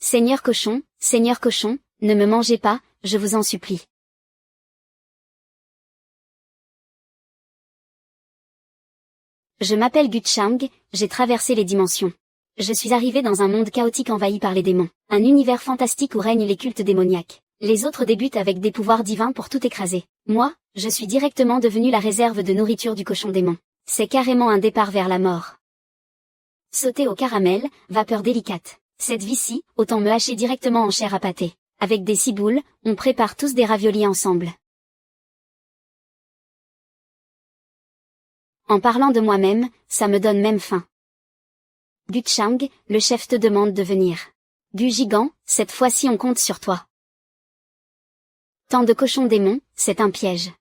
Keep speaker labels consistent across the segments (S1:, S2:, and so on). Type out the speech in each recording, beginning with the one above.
S1: Seigneur cochon, ne me mangez pas, je vous en supplie. Je m'appelle Guchang, j'ai traversé les dimensions. Je suis arrivé dans un monde chaotique envahi par les démons, un univers fantastique où règnent les cultes démoniaques. Les autres débutent avec des pouvoirs divins pour tout écraser. Moi, je suis directement devenu la réserve de nourriture du cochon démon. C'est carrément un départ vers la mort. Sauter au caramel, vapeur délicate. Cette vie-ci, autant me hacher directement en chair à pâté. Avec des ciboules, on prépare tous des raviolis ensemble. En parlant de moi-même, ça me donne même faim. Guchang, le chef te demande de venir. Gu Gigant, cette fois-ci on compte sur toi. Tant de cochons démons, c'est un piège.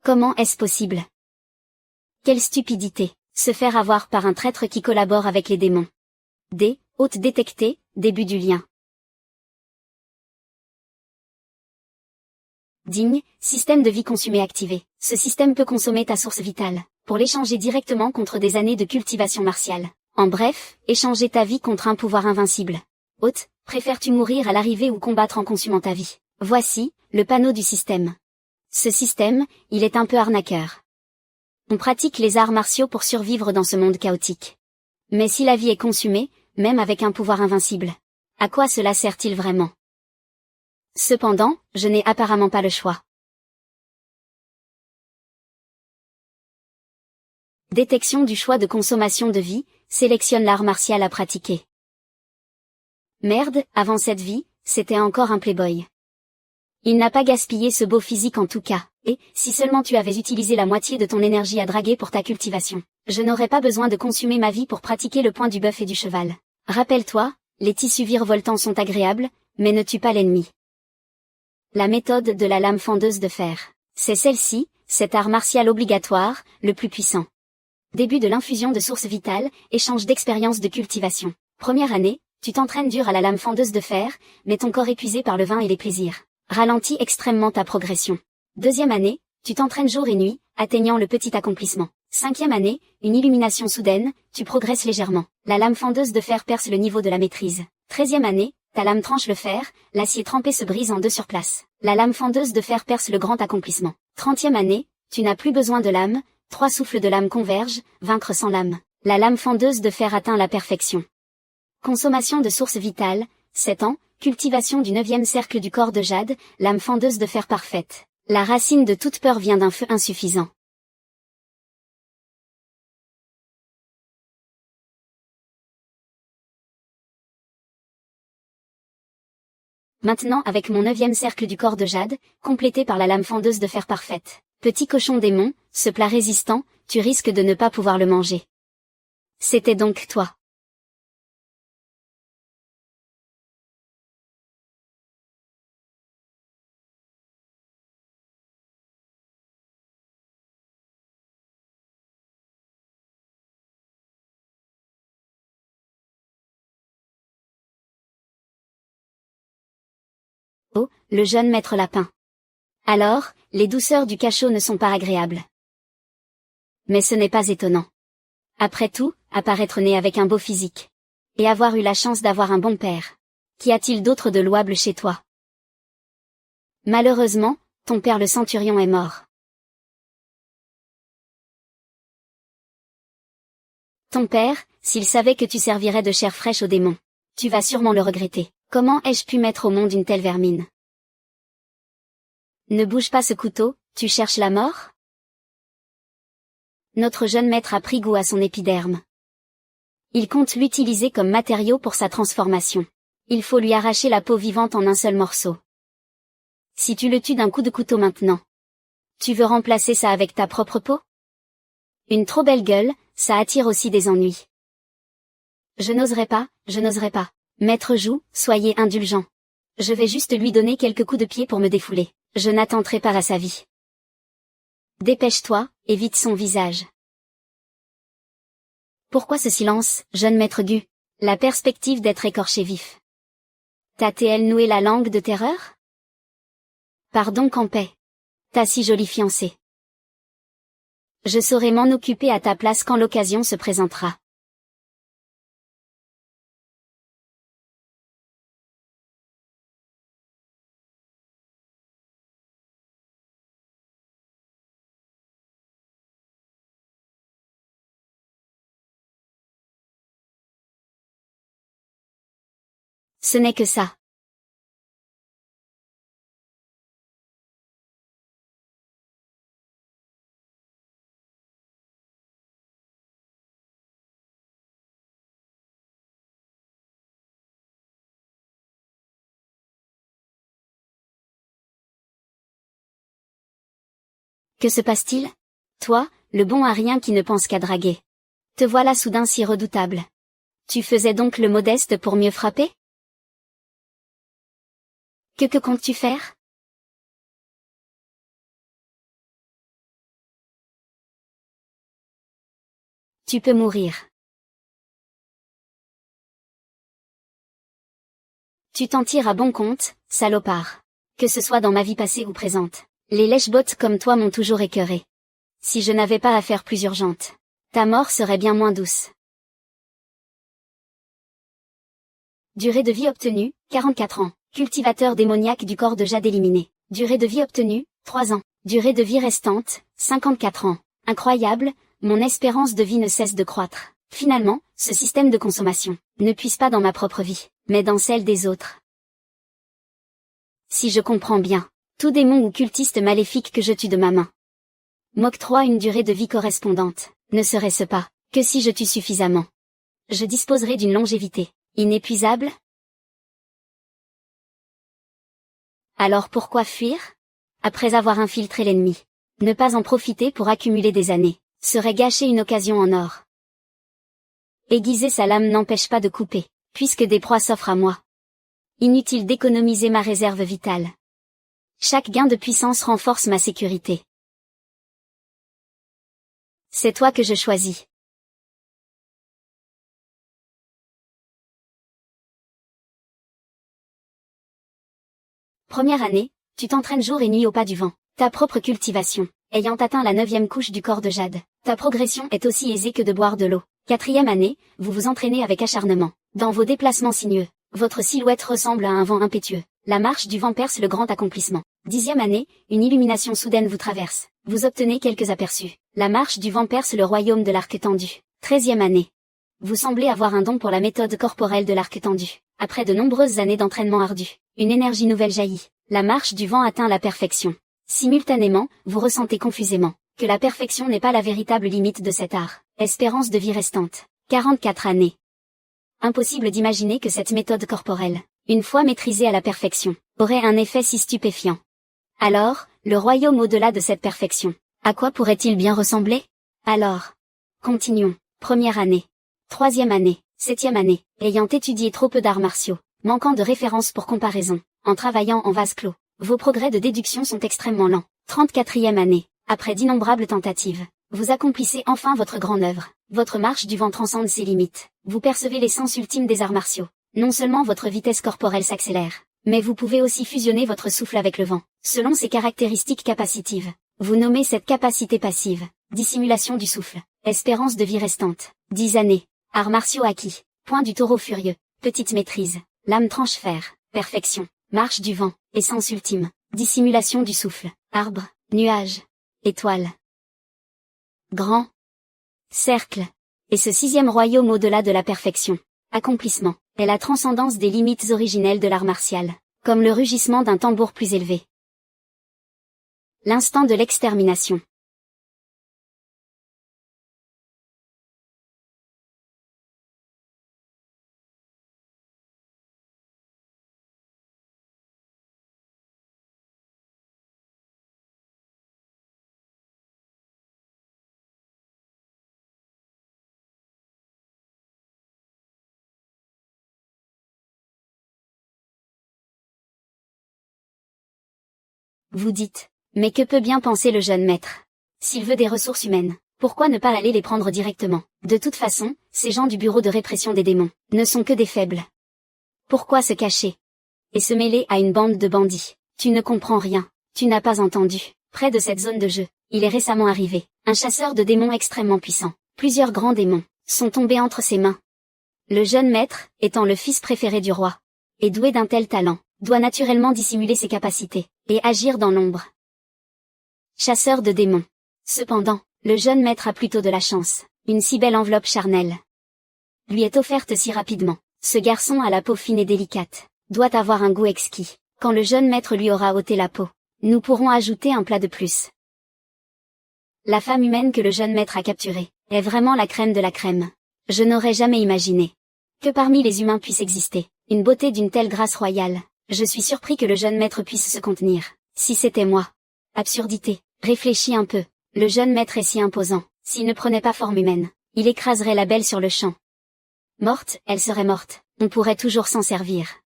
S1: Comment est-ce possible? Quelle stupidité, se faire avoir par un traître qui collabore avec les démons. Hôte détecté, début du lien. Digne, système de vie consumé activé. Ce système peut consommer ta source vitale, pour l'échanger directement contre des années de cultivation martiale. En bref, échanger ta vie contre un pouvoir invincible. Hôte, préfères-tu mourir à l'arrivée ou combattre en consumant ta vie? Voici, le panneau du système. Ce système, il est un peu arnaqueur. On pratique les arts martiaux pour survivre dans ce monde chaotique. Mais si la vie est consumée, même avec un pouvoir invincible, à quoi cela sert-il vraiment? Cependant, je n'ai apparemment pas le choix. Détection du choix de consommation de vie, sélectionne l'art martial à pratiquer. Merde, avant cette vie, c'était encore un playboy. Il n'a pas gaspillé ce beau physique en tout cas, et, si seulement tu avais utilisé la moitié de ton énergie à draguer pour ta cultivation, je n'aurais pas besoin de consumer ma vie pour pratiquer le point du bœuf et du cheval. Rappelle-toi, les tissus virevoltants sont agréables, mais ne tuent pas l'ennemi. La méthode de la lame fendeuse de fer. C'est celle-ci, cet art martial obligatoire, le plus puissant. Début de l'infusion de sources vitales, échange d'expériences de cultivation. Première année, tu t'entraînes dur à la lame fendeuse de fer, mais ton corps épuisé par le vin et les plaisirs ralentit extrêmement ta progression. Deuxième année, tu t'entraînes jour et nuit, atteignant le petit accomplissement. Cinquième année, une illumination soudaine, tu progresses légèrement. La lame fendeuse de fer perce le niveau de la maîtrise. 13e année, ta lame tranche le fer, l'acier trempé se brise en deux sur place. La lame fendeuse de fer perce le grand accomplissement. 30e année, tu n'as plus besoin de lame, 3 souffles de lame convergent, vaincre sans lame. La lame fendeuse de fer atteint la perfection. Consommation de sources vitales, 7 ans, cultivation du 9e cercle du corps de jade, lame fendeuse de fer parfaite. La racine de toute peur vient d'un feu insuffisant. Maintenant avec mon 9e cercle du corps de jade, complété par la lame fendeuse de fer parfaite. Petit cochon démon, ce plat résistant, tu risques de ne pas pouvoir le manger. C'était donc toi. Oh, le jeune maître lapin. Alors, les douceurs du cachot ne sont pas agréables. Mais ce n'est pas étonnant. Après tout, apparaître né avec un beau physique. Et avoir eu la chance d'avoir un bon père. Qu'y a-t-il d'autre de louable chez toi? Malheureusement, ton père le centurion est mort. Ton père, s'il savait que tu servirais de chair fraîche aux démons. Tu vas sûrement le regretter. Comment ai-je pu mettre au monde une telle vermine? Ne bouge pas ce couteau, tu cherches la mort? Notre jeune maître a pris goût à son épiderme. Il compte l'utiliser comme matériau pour sa transformation. Il faut lui arracher la peau vivante en un seul morceau. Si tu le tues d'un coup de couteau maintenant, tu veux remplacer ça avec ta propre peau? Une trop belle gueule, ça attire aussi des ennuis. Je n'oserais pas. Maître Joue, soyez indulgent. Je vais juste lui donner quelques coups de pied pour me défouler. Je n'attenterai pas à sa vie. Dépêche-toi, évite son visage. Pourquoi ce silence, jeune maître Gu? La perspective d'être écorché vif. T'a-t-elle noué la langue de terreur? Pardon qu'en paix. Ta si jolie fiancée. Je saurai m'en occuper à ta place quand l'occasion se présentera. Ce n'est que ça. Que se passe-t-il? Toi, le bon à rien qui ne pense qu'à draguer. Te voilà soudain si redoutable. Tu faisais donc le modeste pour mieux frapper? Que comptes-tu faire? Tu peux mourir. Tu t'en tires à bon compte, salopard. Que ce soit dans ma vie passée ou présente. Les lèche-bottes comme toi m'ont toujours écœuré. Si je n'avais pas affaire plus urgente, ta mort serait bien moins douce. Durée de vie obtenue, 44 ans. Cultivateur démoniaque du corps de jade éliminé. Durée de vie obtenue, 3 ans. Durée de vie restante, 54 ans. Incroyable, mon espérance de vie ne cesse de croître. Finalement, ce système de consommation ne puise pas dans ma propre vie, mais dans celle des autres. Si je comprends bien, tout démon ou cultiste maléfique que je tue de ma main m'octroie une durée de vie correspondante, ne serait-ce pas que si je tue suffisamment, je disposerai d'une longévité inépuisable? Alors pourquoi fuir? Après avoir infiltré l'ennemi, ne pas en profiter pour accumuler des années, serait gâcher une occasion en or. Aiguiser sa lame n'empêche pas de couper, puisque des proies s'offrent à moi. Inutile d'économiser ma réserve vitale. Chaque gain de puissance renforce ma sécurité. C'est toi que je choisis. Première année, tu t'entraînes jour et nuit au pas du vent. Ta propre cultivation, ayant atteint la 9e couche du corps de jade, ta progression est aussi aisée que de boire de l'eau. 4e année, vous vous entraînez avec acharnement. Dans vos déplacements sinueux, votre silhouette ressemble à un vent impétueux. La marche du vent perce le grand accomplissement. 10e année, une illumination soudaine vous traverse. Vous obtenez quelques aperçus. La marche du vent perce le royaume de l'arc tendu. 13e année. Vous semblez avoir un don pour la méthode corporelle de l'arc tendu. Après de nombreuses années d'entraînement ardu, une énergie nouvelle jaillit. La marche du vent atteint la perfection. Simultanément, vous ressentez confusément que la perfection n'est pas la véritable limite de cet art. Espérance de vie restante. 44 années. Impossible d'imaginer que cette méthode corporelle, une fois maîtrisée à la perfection, aurait un effet si stupéfiant. Alors, le royaume au-delà de cette perfection, à quoi pourrait-il bien ressembler? Alors, continuons. Première année. 3e année. 7e année. Ayant étudié trop peu d'arts martiaux, manquant de références pour comparaison, en travaillant en vase clos, vos progrès de déduction sont extrêmement lents. 34e année. Après d'innombrables tentatives, vous accomplissez enfin votre grande œuvre. Votre marche du vent transcende ses limites. Vous percevez l'essence ultime des arts martiaux. Non seulement votre vitesse corporelle s'accélère, mais vous pouvez aussi fusionner votre souffle avec le vent, selon ses caractéristiques capacitives. Vous nommez cette capacité passive, dissimulation du souffle, espérance de vie restante. 10 années. Arts martiaux acquis. Point du taureau furieux. Petite maîtrise. Lame tranche-fer. Perfection. Marche du vent. Essence ultime. Dissimulation du souffle. Arbre. Nuage. Étoile. Grand. Cercle. Et ce 6e royaume au-delà de la perfection. Accomplissement. Est la transcendance des limites originelles de l'art martial. Comme le rugissement d'un tambour plus élevé. L'instant de l'extermination. Vous dites, mais que peut bien penser le jeune maître? S'il veut des ressources humaines, pourquoi ne pas aller les prendre directement? De toute façon, ces gens du bureau de répression des démons ne sont que des faibles. Pourquoi se cacher et se mêler à une bande de bandits? Tu ne comprends rien, tu n'as pas entendu. Près de cette zone de jeu, il est récemment arrivé un chasseur de démons extrêmement puissant. Plusieurs grands démons sont tombés entre ses mains. Le jeune maître, étant le fils préféré du roi, et doué d'un tel talent, doit naturellement dissimuler ses capacités, et agir dans l'ombre. Chasseur de démons. Cependant, le jeune maître a plutôt de la chance. Une si belle enveloppe charnelle lui est offerte si rapidement. Ce garçon a la peau fine et délicate, doit avoir un goût exquis. Quand le jeune maître lui aura ôté la peau, nous pourrons ajouter un plat de plus. La femme humaine que le jeune maître a capturée est vraiment la crème de la crème. Je n'aurais jamais imaginé que parmi les humains puisse exister une beauté d'une telle grâce royale. Je suis surpris que le jeune maître puisse se contenir. Si c'était moi. Absurdité. Réfléchis un peu. Le jeune maître est si imposant. S'il ne prenait pas forme humaine, il écraserait la belle sur le champ. Morte, elle serait morte. On pourrait toujours s'en servir.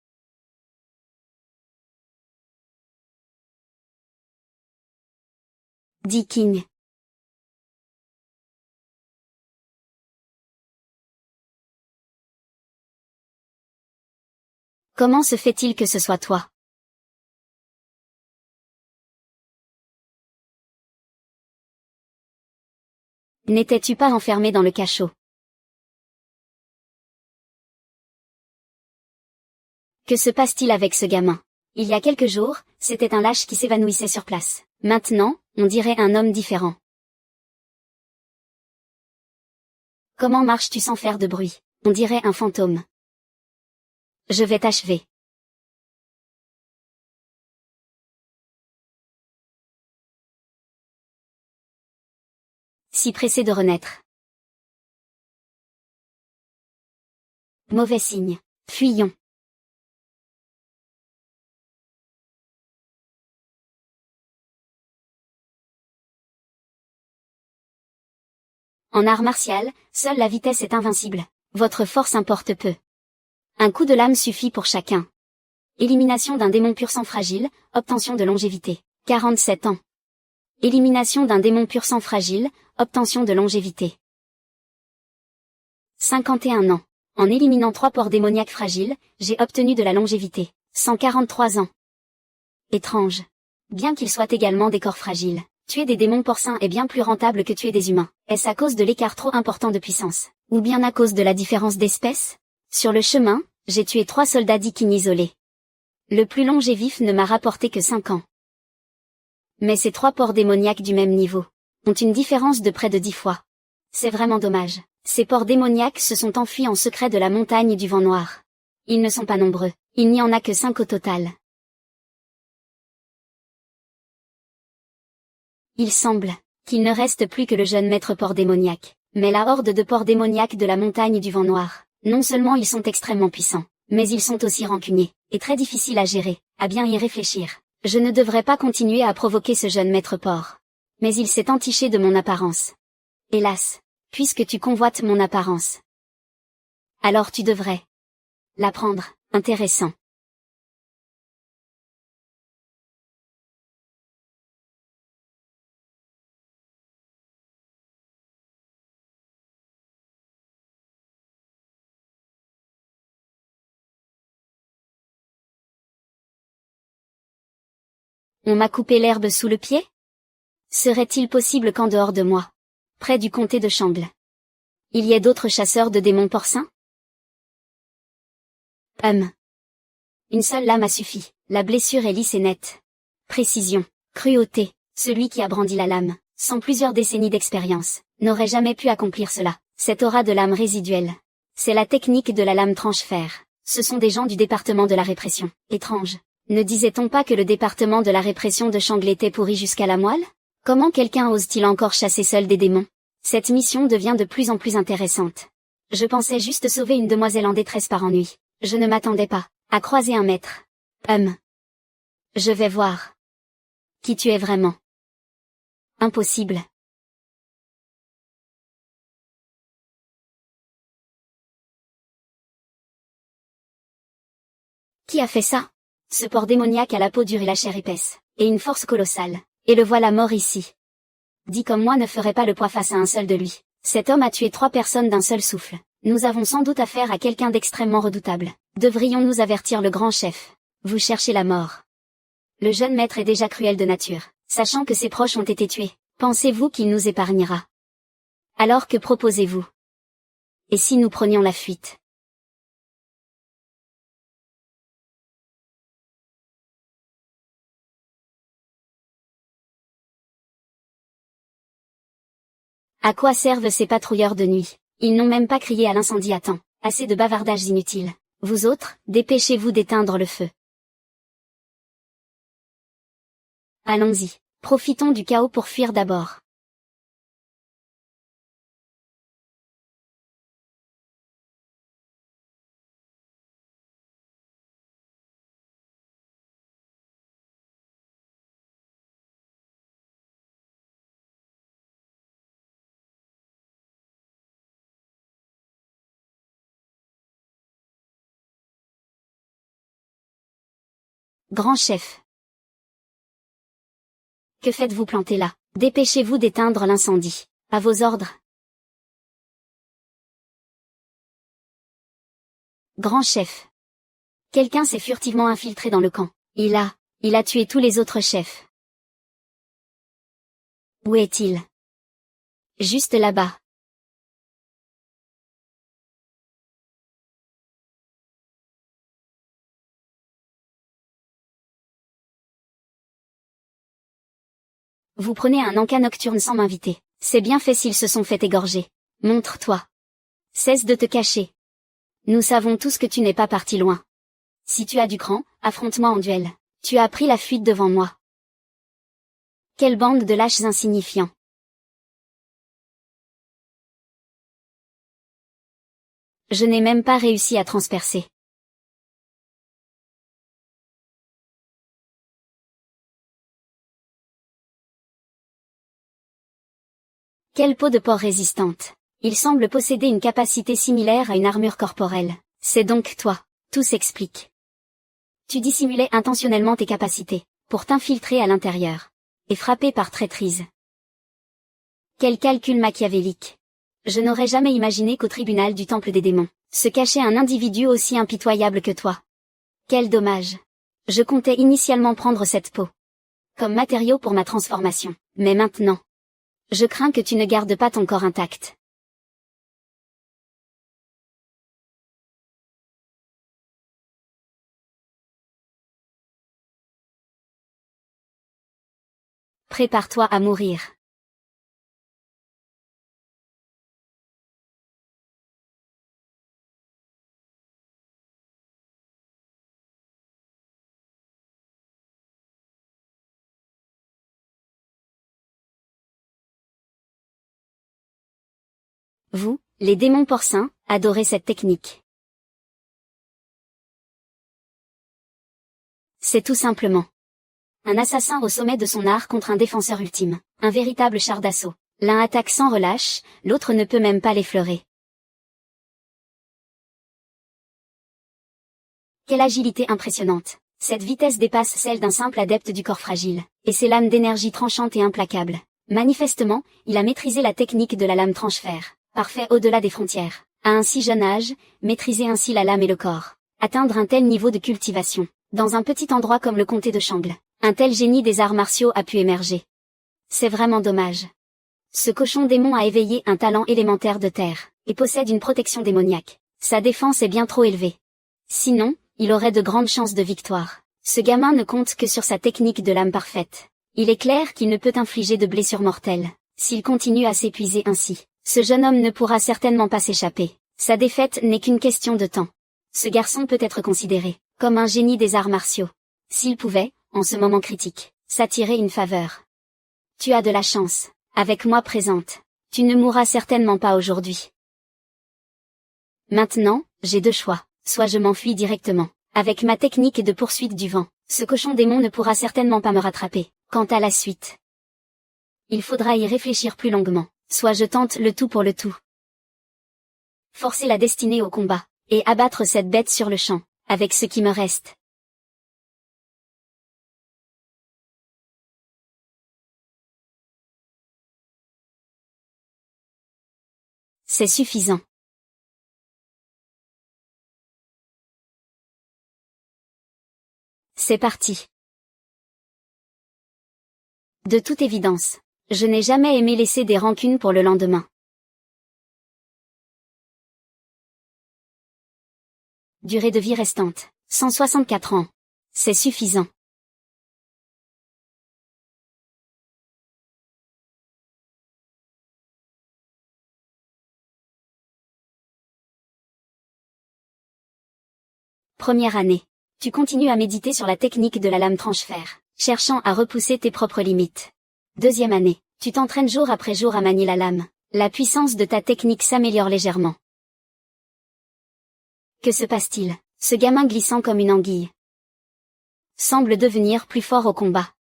S1: Dit King. Comment se fait-il que ce soit toi? N'étais-tu pas enfermé dans le cachot? Que se passe-t-il avec ce gamin? Il y a quelques jours, c'était un lâche qui s'évanouissait sur place. Maintenant, on dirait un homme différent. Comment marches-tu sans faire de bruit? On dirait un fantôme. Je vais t'achever. Si pressé de renaître. Mauvais signe. Fuyons. En art martial, seule la vitesse est invincible. Votre force importe peu. Un coup de lame suffit pour chacun. Élimination d'un démon pur sang fragile, obtention de longévité. 47 ans. Élimination d'un démon pur sang fragile, obtention de longévité. 51 ans. En éliminant 3 porcs démoniaques fragiles, j'ai obtenu de la longévité. 143 ans. Étrange. Bien qu'ils soient également des corps fragiles, tuer des démons porcins est bien plus rentable que tuer des humains. Est-ce à cause de l'écart trop important de puissance? Ou bien à cause de la différence d'espèces? Sur le chemin, j'ai tué 3 soldats d'Iking isolés. Le plus longévif ne m'a rapporté que 5 ans. Mais ces 3 porcs démoniaques du même niveau ont une différence de près de 10 fois. C'est vraiment dommage. Ces porcs démoniaques se sont enfuis en secret de la montagne du vent noir. Ils ne sont pas nombreux, il n'y en a que 5 au total. Il semble qu'il ne reste plus que le jeune maître porc démoniaque. Mais la horde de porcs démoniaques de la montagne du vent noir, non seulement ils sont extrêmement puissants, mais ils sont aussi rancuniers, et très difficiles à gérer, à bien y réfléchir. Je ne devrais pas continuer à provoquer ce jeune maître porc. Mais il s'est entiché de mon apparence. Hélas, puisque tu convoites mon apparence, alors tu devrais l'apprendre. Intéressant. On m'a coupé l'herbe sous le pied? Serait-il possible qu'en dehors de moi, près du comté de Changle, il y ait d'autres chasseurs de démons porcins? Une seule lame a suffi. La blessure est lisse et nette. Précision, cruauté. Celui qui a brandi la lame, sans plusieurs décennies d'expérience, n'aurait jamais pu accomplir cela. Cette aura de lame résiduelle. C'est la technique de la lame tranche-fer. Ce sont des gens du département de la répression. Étrange. Ne disait-on pas que le département de la répression de Changle était pourri jusqu'à la moelle? Comment quelqu'un ose-t-il encore chasser seul des démons? Cette mission devient de plus en plus intéressante. Je pensais juste sauver une demoiselle en détresse par ennui. Je ne m'attendais pas à croiser un maître. Je vais voir qui tu es vraiment. Impossible. Qui a fait ça? Ce porc démoniaque a la peau dure et la chair épaisse, et une force colossale. Et le voilà mort ici. Dit comme moi ne ferait pas le poids face à un seul de lui. Cet homme a tué 3 personnes d'un seul souffle. Nous avons sans doute affaire à quelqu'un d'extrêmement redoutable. Devrions-nous avertir le grand chef? Vous cherchez la mort. Le jeune maître est déjà cruel de nature. Sachant que ses proches ont été tués, pensez-vous qu'il nous épargnera? Alors que proposez-vous? Et si nous prenions la fuite? À quoi servent ces patrouilleurs de nuit? Ils n'ont même pas crié à l'incendie à temps. Assez de bavardages inutiles. Vous autres, dépêchez-vous d'éteindre le feu. Allons-y. Profitons du chaos pour fuir d'abord. Grand chef. Que faites-vous planter là? Dépêchez-vous d'éteindre l'incendie. À vos ordres. Grand chef. Quelqu'un s'est furtivement infiltré dans le camp. Il a tué tous les autres chefs. Où est-il? Juste là-bas. Vous prenez un encas nocturne sans m'inviter. C'est bien fait s'ils se sont fait égorger. Montre-toi. Cesse de te cacher. Nous savons tous que tu n'es pas parti loin. Si tu as du cran, affronte-moi en duel. Tu as pris la fuite devant moi. Quelle bande de lâches insignifiants. Je n'ai même pas réussi à transpercer. Quelle peau de porc résistante. Il semble posséder une capacité similaire à une armure corporelle. C'est donc toi. Tout s'explique. Tu dissimulais intentionnellement tes capacités, pour t'infiltrer à l'intérieur. Et frapper par traîtrise. Quel calcul machiavélique. Je n'aurais jamais imaginé qu'au tribunal du Temple des démons, se cachait un individu aussi impitoyable que toi. Quel dommage. Je comptais initialement prendre cette peau. Comme matériau pour ma transformation. Mais maintenant. Je crains que tu ne gardes pas ton corps intact. Prépare-toi à mourir. Vous, les démons porcins, adorez cette technique. C'est tout simplement un assassin au sommet de son art contre un défenseur ultime, un véritable char d'assaut. L'un attaque sans relâche, l'autre ne peut même pas l'effleurer. Quelle agilité impressionnante. Cette vitesse dépasse celle d'un simple adepte du corps fragile, et ses lames d'énergie tranchantes et implacables. Manifestement, il a maîtrisé la technique de la lame tranche-fer, parfait au-delà des frontières. À un si jeune âge, maîtriser ainsi la lame et le corps. Atteindre un tel niveau de cultivation, dans un petit endroit comme le comté de Changle. Un tel génie des arts martiaux a pu émerger. C'est vraiment dommage. Ce cochon démon a éveillé un talent élémentaire de terre, et possède une protection démoniaque. Sa défense est bien trop élevée. Sinon, il aurait de grandes chances de victoire. Ce gamin ne compte que sur sa technique de lame parfaite. Il est clair qu'il ne peut infliger de blessures mortelles. S'il continue à s'épuiser ainsi, ce jeune homme ne pourra certainement pas s'échapper. Sa défaite n'est qu'une question de temps. Ce garçon peut être considéré comme un génie des arts martiaux. S'il pouvait, en ce moment critique, s'attirer une faveur. Tu as de la chance. Avec moi présente, tu ne mourras certainement pas aujourd'hui. Maintenant, j'ai deux choix. Soit je m'enfuis directement. Avec ma technique de poursuite du vent, ce cochon démon ne pourra certainement pas me rattraper. Quant à la suite, il faudra y réfléchir plus longuement. Soit je tente le tout pour le tout. Forcer la destinée au combat, et abattre cette bête sur le champ, avec ce qui me reste. C'est suffisant. C'est parti. De toute évidence, je n'ai jamais aimé laisser des rancunes pour le lendemain. Durée de vie restante, 164 ans. C'est suffisant. Première année. Tu continues à méditer sur la technique de la lame tranche-fer, cherchant à repousser tes propres limites. Deuxième année. Tu t'entraînes jour après jour à manier la lame. La puissance de ta technique s'améliore légèrement. Que se passe-t-il? Ce gamin glissant comme une anguille semble devenir plus fort au combat.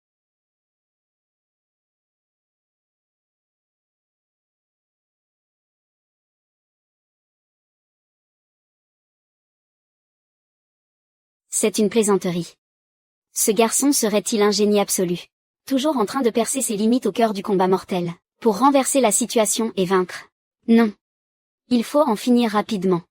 S1: C'est une plaisanterie. Ce garçon serait-il un génie absolu? Toujours en train de percer ses limites au cœur du combat mortel, pour renverser la situation et vaincre. Non. Il faut en finir rapidement.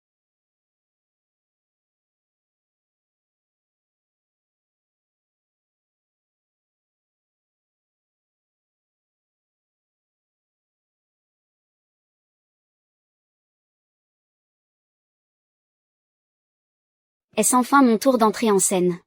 S1: Est-ce enfin mon tour d'entrer en scène?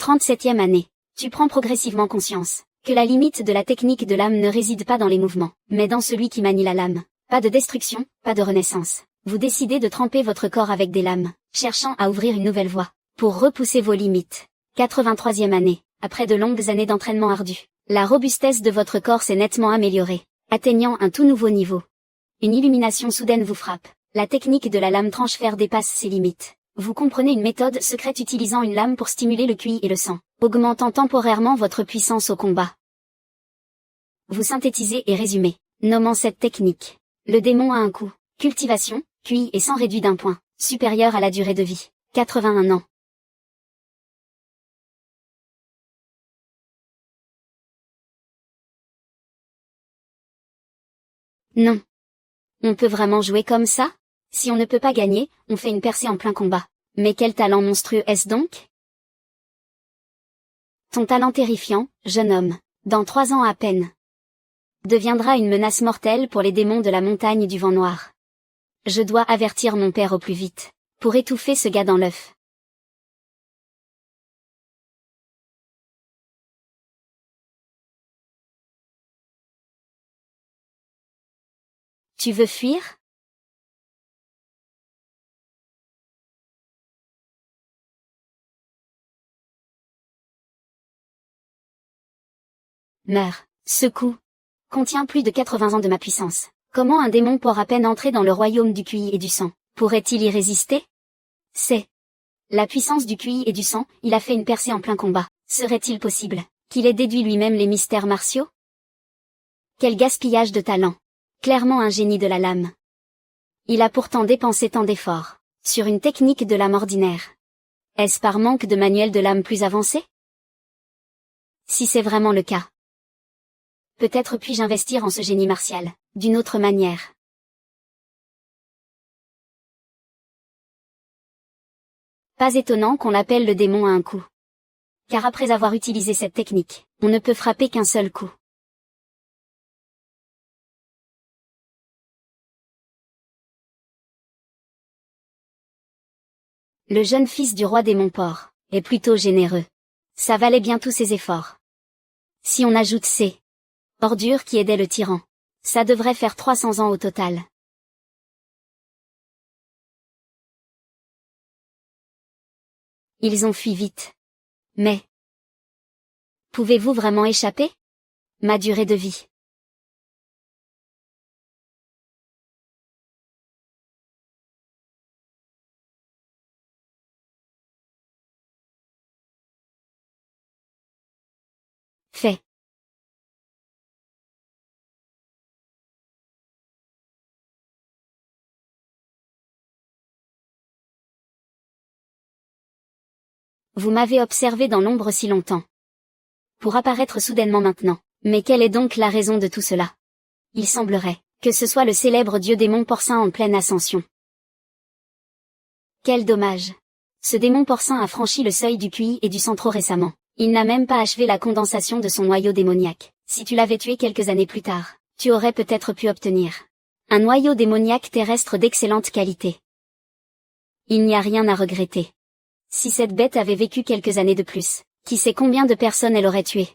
S1: 37e année. Tu prends progressivement conscience que la limite de la technique de l'âme ne réside pas dans les mouvements, mais dans celui qui manie la lame. Pas de destruction, pas de renaissance. Vous décidez de tremper votre corps avec des lames, cherchant à ouvrir une nouvelle voie, pour repousser vos limites. 83e année. Après de longues années d'entraînement ardu, la robustesse de votre corps s'est nettement améliorée, atteignant un tout nouveau niveau. Une illumination soudaine vous frappe. La technique de la lame tranche-fer dépasse ses limites. Vous comprenez une méthode secrète utilisant une lame pour stimuler le QI et le sang, augmentant temporairement votre puissance au combat. Vous synthétisez et résumez, nommant cette technique. Le démon a un coup. Cultivation, QI et sang réduit d'un point, supérieur à la durée de vie. 81 ans. Non. On peut vraiment jouer comme ça? Si on ne peut pas gagner, on fait une percée en plein combat. Mais quel talent monstrueux est-ce donc? Ton talent terrifiant, jeune homme, dans 3 ans à peine, deviendra une menace mortelle pour les démons de la montagne du vent noir. Je dois avertir mon père au plus vite, pour étouffer ce gars dans l'œuf. Tu veux fuir? Meurs. Ce coup contient plus de 80 ans de ma puissance. Comment un démon pour à peine entrer dans le royaume du QI et du sang, pourrait-il y résister? C'est la puissance du QI et du sang, il a fait une percée en plein combat. Serait-il possible qu'il ait déduit lui-même les mystères martiaux? Quel gaspillage de talent! Clairement un génie de la lame. Il a pourtant dépensé tant d'efforts sur une technique de lame ordinaire. Est-ce par manque de manuel de lame plus avancé? Si c'est vraiment le cas, peut-être puis-je investir en ce génie martial, d'une autre manière. Pas étonnant qu'on l'appelle le démon à un coup. Car après avoir utilisé cette technique, on ne peut frapper qu'un seul coup. Le jeune fils du roi démon porc est plutôt généreux. Ça valait bien tous ses efforts. Si on ajoute ces ordures qui aidaient le tyran, ça devrait faire 300 ans au total. Ils ont fui vite. Mais pouvez-vous vraiment échapper? Ma durée de vie. Fait. Vous m'avez observé dans l'ombre si longtemps, pour apparaître soudainement maintenant. Mais quelle est donc la raison de tout cela? Il semblerait que ce soit le célèbre dieu démon porcin en pleine ascension. Quel dommage! Ce démon porcin a franchi le seuil du QI et du sang trop récemment. Il n'a même pas achevé la condensation de son noyau démoniaque. Si tu l'avais tué quelques années plus tard, tu aurais peut-être pu obtenir un noyau démoniaque terrestre d'excellente qualité. Il n'y a rien à regretter. Si cette bête avait vécu quelques années de plus, qui sait combien de personnes elle aurait tué.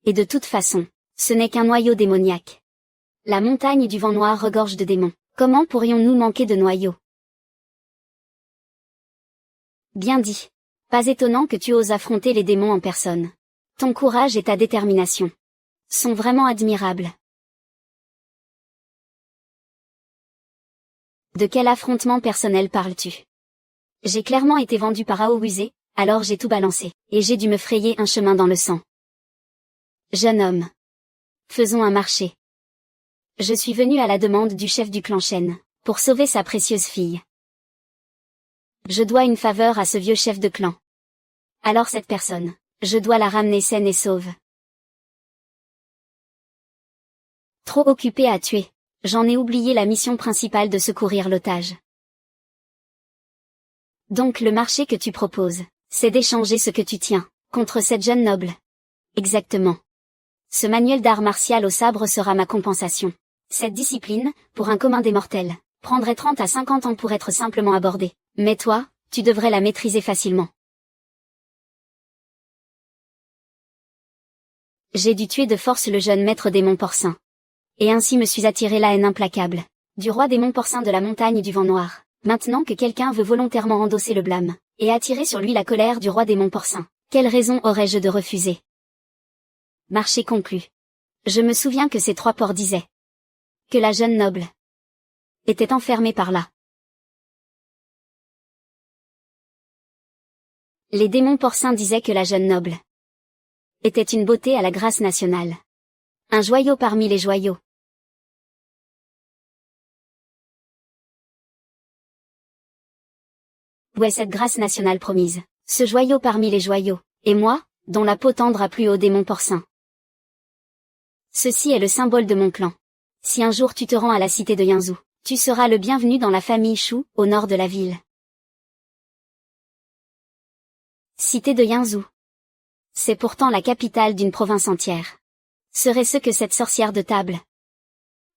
S1: Et de toute façon, ce n'est qu'un noyau démoniaque. La montagne du vent noir regorge de démons. Comment pourrions-nous manquer de noyaux? Bien dit. Pas étonnant que tu oses affronter les démons en personne. Ton courage et ta détermination sont vraiment admirables. De quel affrontement personnel parles-tu? J'ai clairement été vendu par Aowuse, alors j'ai tout balancé, et j'ai dû me frayer un chemin dans le sang. Jeune homme. Faisons un marché. Je suis venu à la demande du chef du clan Shen, pour sauver sa précieuse fille. Je dois une faveur à ce vieux chef de clan. Alors cette personne, je dois la ramener saine et sauve. Trop occupé à tuer, j'en ai oublié la mission principale de secourir l'otage. Donc le marché que tu proposes, c'est d'échanger ce que tu tiens, contre cette jeune noble. Exactement. Ce manuel d'art martial au sabre sera ma compensation. Cette discipline, pour un commun des mortels, prendrait 30 à 50 ans pour être simplement abordée. Mais toi, tu devrais la maîtriser facilement. J'ai dû tuer de force le jeune maître démon porcin. Et ainsi me suis attiré la haine implacable du roi démon porcin de la montagne du vent noir. Maintenant que quelqu'un veut volontairement endosser le blâme, et attirer sur lui la colère du roi démon porcin, quelle raison aurais-je de refuser? Marché conclu. Je me souviens que ces 3 porcs disaient que la jeune noble était enfermée par là. Les démons porcins disaient que la jeune noble était une beauté à la grâce nationale. Un joyau parmi les joyaux. Où est cette grâce nationale promise, ce joyau parmi les joyaux, et moi, dont la peau tendre a plu au démon porcin? Ceci est le symbole de mon clan. Si un jour tu te rends à la cité de Yinzhou, tu seras le bienvenu dans la famille Shu, au nord de la ville. Cité de Yinzhou. C'est pourtant la capitale d'une province entière. Serait ce que cette sorcière de table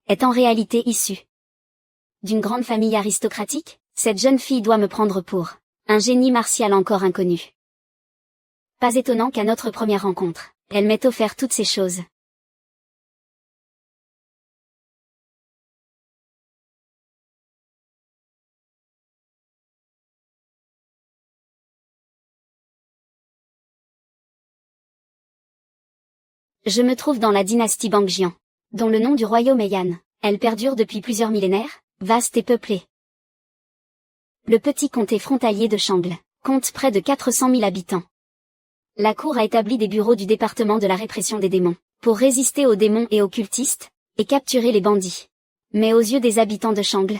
S1: est en réalité issue d'une grande famille aristocratique? Cette jeune fille doit me prendre pour un génie martial encore inconnu. Pas étonnant qu'à notre première rencontre, elle m'ait offert toutes ces choses. Je me trouve dans la dynastie Bangjian, dont le nom du royaume est Yan. Elle perdure depuis plusieurs millénaires, vaste et peuplée. Le petit comté frontalier de Changle compte près de 400 000 habitants. La cour a établi des bureaux du département de la répression des démons, pour résister aux démons et aux cultistes, et capturer les bandits. Mais aux yeux des habitants de Changle,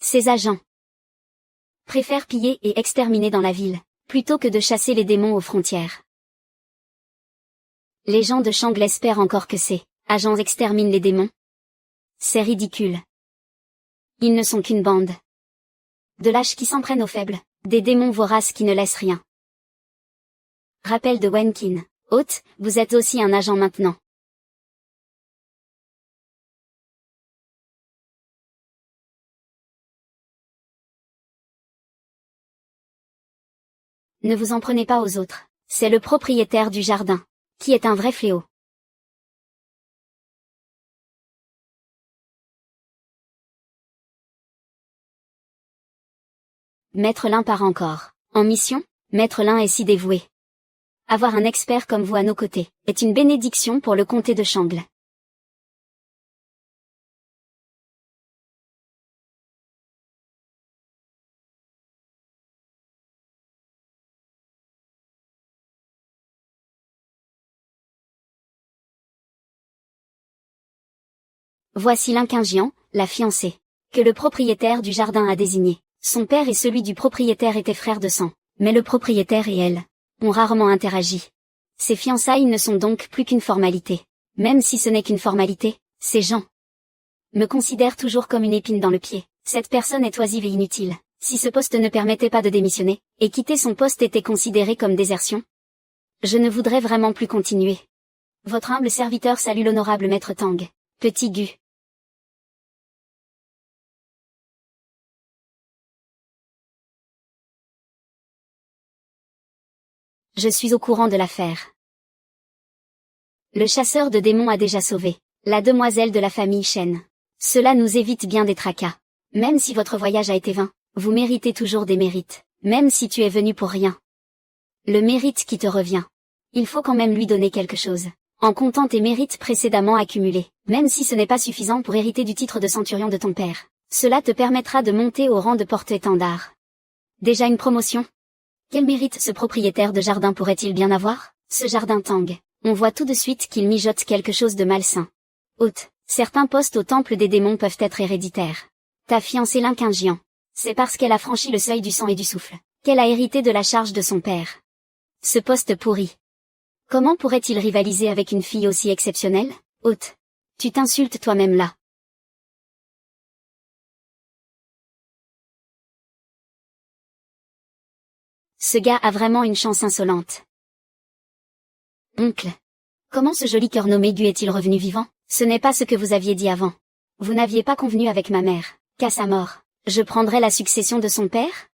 S1: ces agents préfèrent piller et exterminer dans la ville, plutôt que de chasser les démons aux frontières. Les gens de Changle espèrent encore que ces agents exterminent les démons. C'est ridicule. Ils ne sont qu'une bande de lâches qui s'en prennent aux faibles, des démons voraces qui ne laissent rien. Rappel de Wenkin. Hôte, vous êtes aussi un agent maintenant. Ne vous en prenez pas aux autres. C'est le propriétaire du jardin, qui est un vrai fléau. Maître Lin part encore. En mission, Maître Lin est si dévoué. Avoir un expert comme vous à nos côtés, est une bénédiction pour le comté de Changle. Voici l'Inquingian, la fiancée, que le propriétaire du jardin a désignée. Son père et celui du propriétaire étaient frères de sang, mais le propriétaire et elle ont rarement interagi. Ces fiançailles ne sont donc plus qu'une formalité. Même si ce n'est qu'une formalité, ces gens me considèrent toujours comme une épine dans le pied. Cette personne est oisive et inutile. Si ce poste ne permettait pas de démissionner, et quitter son poste était considéré comme désertion, je ne voudrais vraiment plus continuer. Votre humble serviteur salue l'honorable maître Tang. Petit Gu. Je suis au courant de l'affaire. Le chasseur de démons a déjà sauvé la demoiselle de la famille Shen. Cela nous évite bien des tracas. Même si votre voyage a été vain, vous méritez toujours des mérites. Même si tu es venu pour rien. Le mérite qui te revient. Il faut quand même lui donner quelque chose. En comptant tes mérites précédemment accumulés, même si ce n'est pas suffisant pour hériter du titre de centurion de ton père. Cela te permettra de monter au rang de porte-étendard. Déjà une promotion? Quel mérite ce propriétaire de jardin pourrait-il bien avoir? Ce jardin Tang. On voit tout de suite qu'il mijote quelque chose de malsain. Hôte, certains postes au temple des démons peuvent être héréditaires. Ta fiancée Linqingjian. C'est parce qu'elle a franchi le seuil du sang et du souffle, qu'elle a hérité de la charge de son père. Ce poste pourri. Comment pourrait-il rivaliser avec une fille aussi exceptionnelle? Hôte. Tu t'insultes toi-même là. Ce gars a vraiment une chance insolente. Oncle. Comment ce joli cœur nommé Gu est-il revenu vivant? Ce n'est pas ce que vous aviez dit avant. Vous n'aviez pas convenu avec ma mère, qu'à sa mort, je prendrais la succession de son père?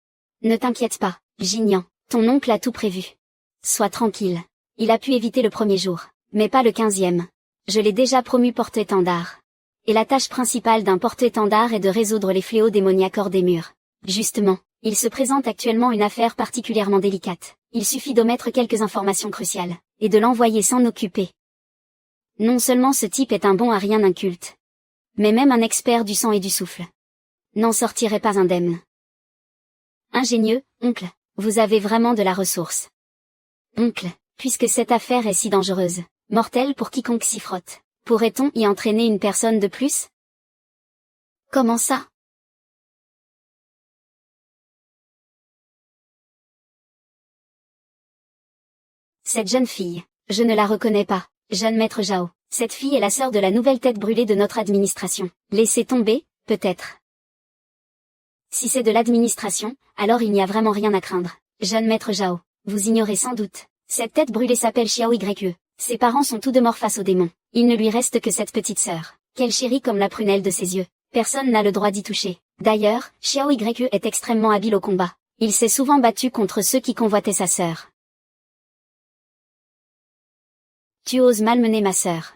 S1: Ne t'inquiète pas, Jingyan, ton oncle a tout prévu. Sois tranquille. Il a pu éviter le premier jour, mais pas le 15e. Je l'ai déjà promu porte-étendard. Et la tâche principale d'un porte-étendard est de résoudre les fléaux démoniaques hors des murs. Justement, il se présente actuellement une affaire particulièrement délicate. Il suffit d'omettre quelques informations cruciales, et de l'envoyer s'en occuper. Non seulement ce type est un bon à rien inculte, mais même un expert du sang et du souffle n'en sortirait pas indemne. Ingénieux, oncle, vous avez vraiment de la ressource. Oncle, puisque cette affaire est si dangereuse, mortelle pour quiconque s'y frotte, pourrait-on y entraîner une personne de plus? Comment ça? Cette jeune fille, je ne la reconnais pas, jeune maître Zhao. Cette fille est la sœur de la nouvelle tête brûlée de notre administration. Laissez tomber, peut-être. Si c'est de l'administration, alors il n'y a vraiment rien à craindre. Jeune maître Zhao, vous ignorez sans doute. Cette tête brûlée s'appelle Xiao Yue. Ses parents sont tous deux morts face aux démons. Il ne lui reste que cette petite sœur, qu'elle chérit comme la prunelle de ses yeux. Personne n'a le droit d'y toucher. D'ailleurs, Xiao Yue est extrêmement habile au combat. Il s'est souvent battu contre ceux qui convoitaient sa sœur. Tu oses malmener ma sœur.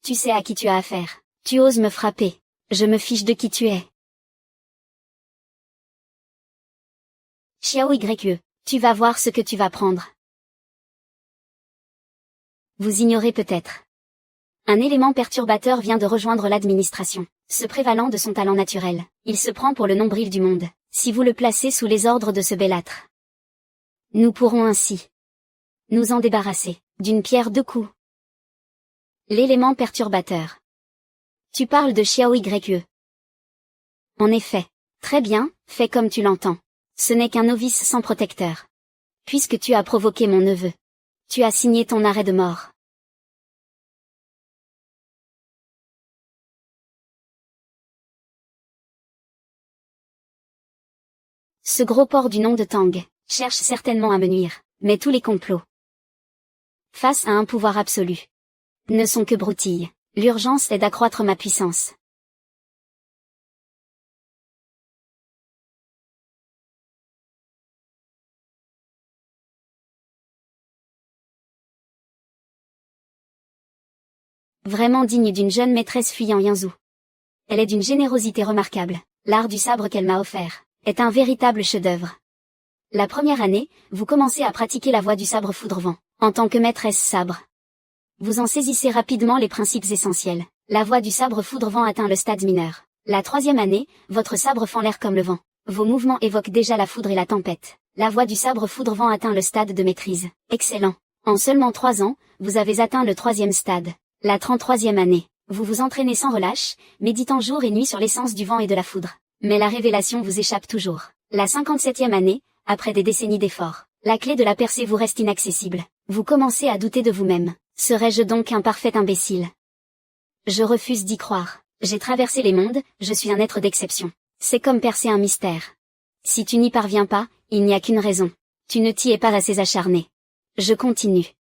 S1: Tu sais à qui tu as affaire. Tu oses me frapper. Je me fiche de qui tu es. Xiao Yue, tu vas voir ce que tu vas prendre. Vous ignorez peut-être. Un élément perturbateur vient de rejoindre l'administration. Se prévalant de son talent naturel, il se prend pour le nombril du monde. Si vous le placez sous les ordres de ce bellâtre, nous pourrons ainsi nous en débarrasser, d'une pierre deux coups. L'élément perturbateur. Tu parles de Xiao Yue. En effet. Très bien, fais comme tu l'entends. Ce n'est qu'un novice sans protecteur. Puisque tu as provoqué mon neveu. Tu as signé ton arrêt de mort. Ce gros porc du nom de Tang cherche certainement à me nuire, mais tous les complots, face à un pouvoir absolu, ne sont que broutilles. L'urgence est d'accroître ma puissance. Vraiment digne d'une jeune maîtresse fuyant Yanzhou. Elle est d'une générosité remarquable. L'art du sabre qu'elle m'a offert est un véritable chef-d'œuvre. La première année, vous commencez à pratiquer la voie du sabre foudre-vent, en tant que maîtresse sabre. Vous en saisissez rapidement les principes essentiels. La voie du sabre foudre-vent atteint le stade mineur. La troisième année, votre sabre fend l'air comme le vent. Vos mouvements évoquent déjà la foudre et la tempête. La voie du sabre foudre-vent atteint le stade de maîtrise. Excellent. En seulement 3 ans, vous avez atteint le 3e stade. La 33e année, vous vous entraînez sans relâche, méditant jour et nuit sur l'essence du vent et de la foudre. Mais la révélation vous échappe toujours. La 57e année, après des décennies d'efforts, la clé de la percée vous reste inaccessible. Vous commencez à douter de vous-même. Serais-je donc un parfait imbécile? Je refuse d'y croire. J'ai traversé les mondes, je suis un être d'exception. C'est comme percer un mystère. Si tu n'y parviens pas, il n'y a qu'une raison. Tu ne t'y es pas assez acharné. Je continue.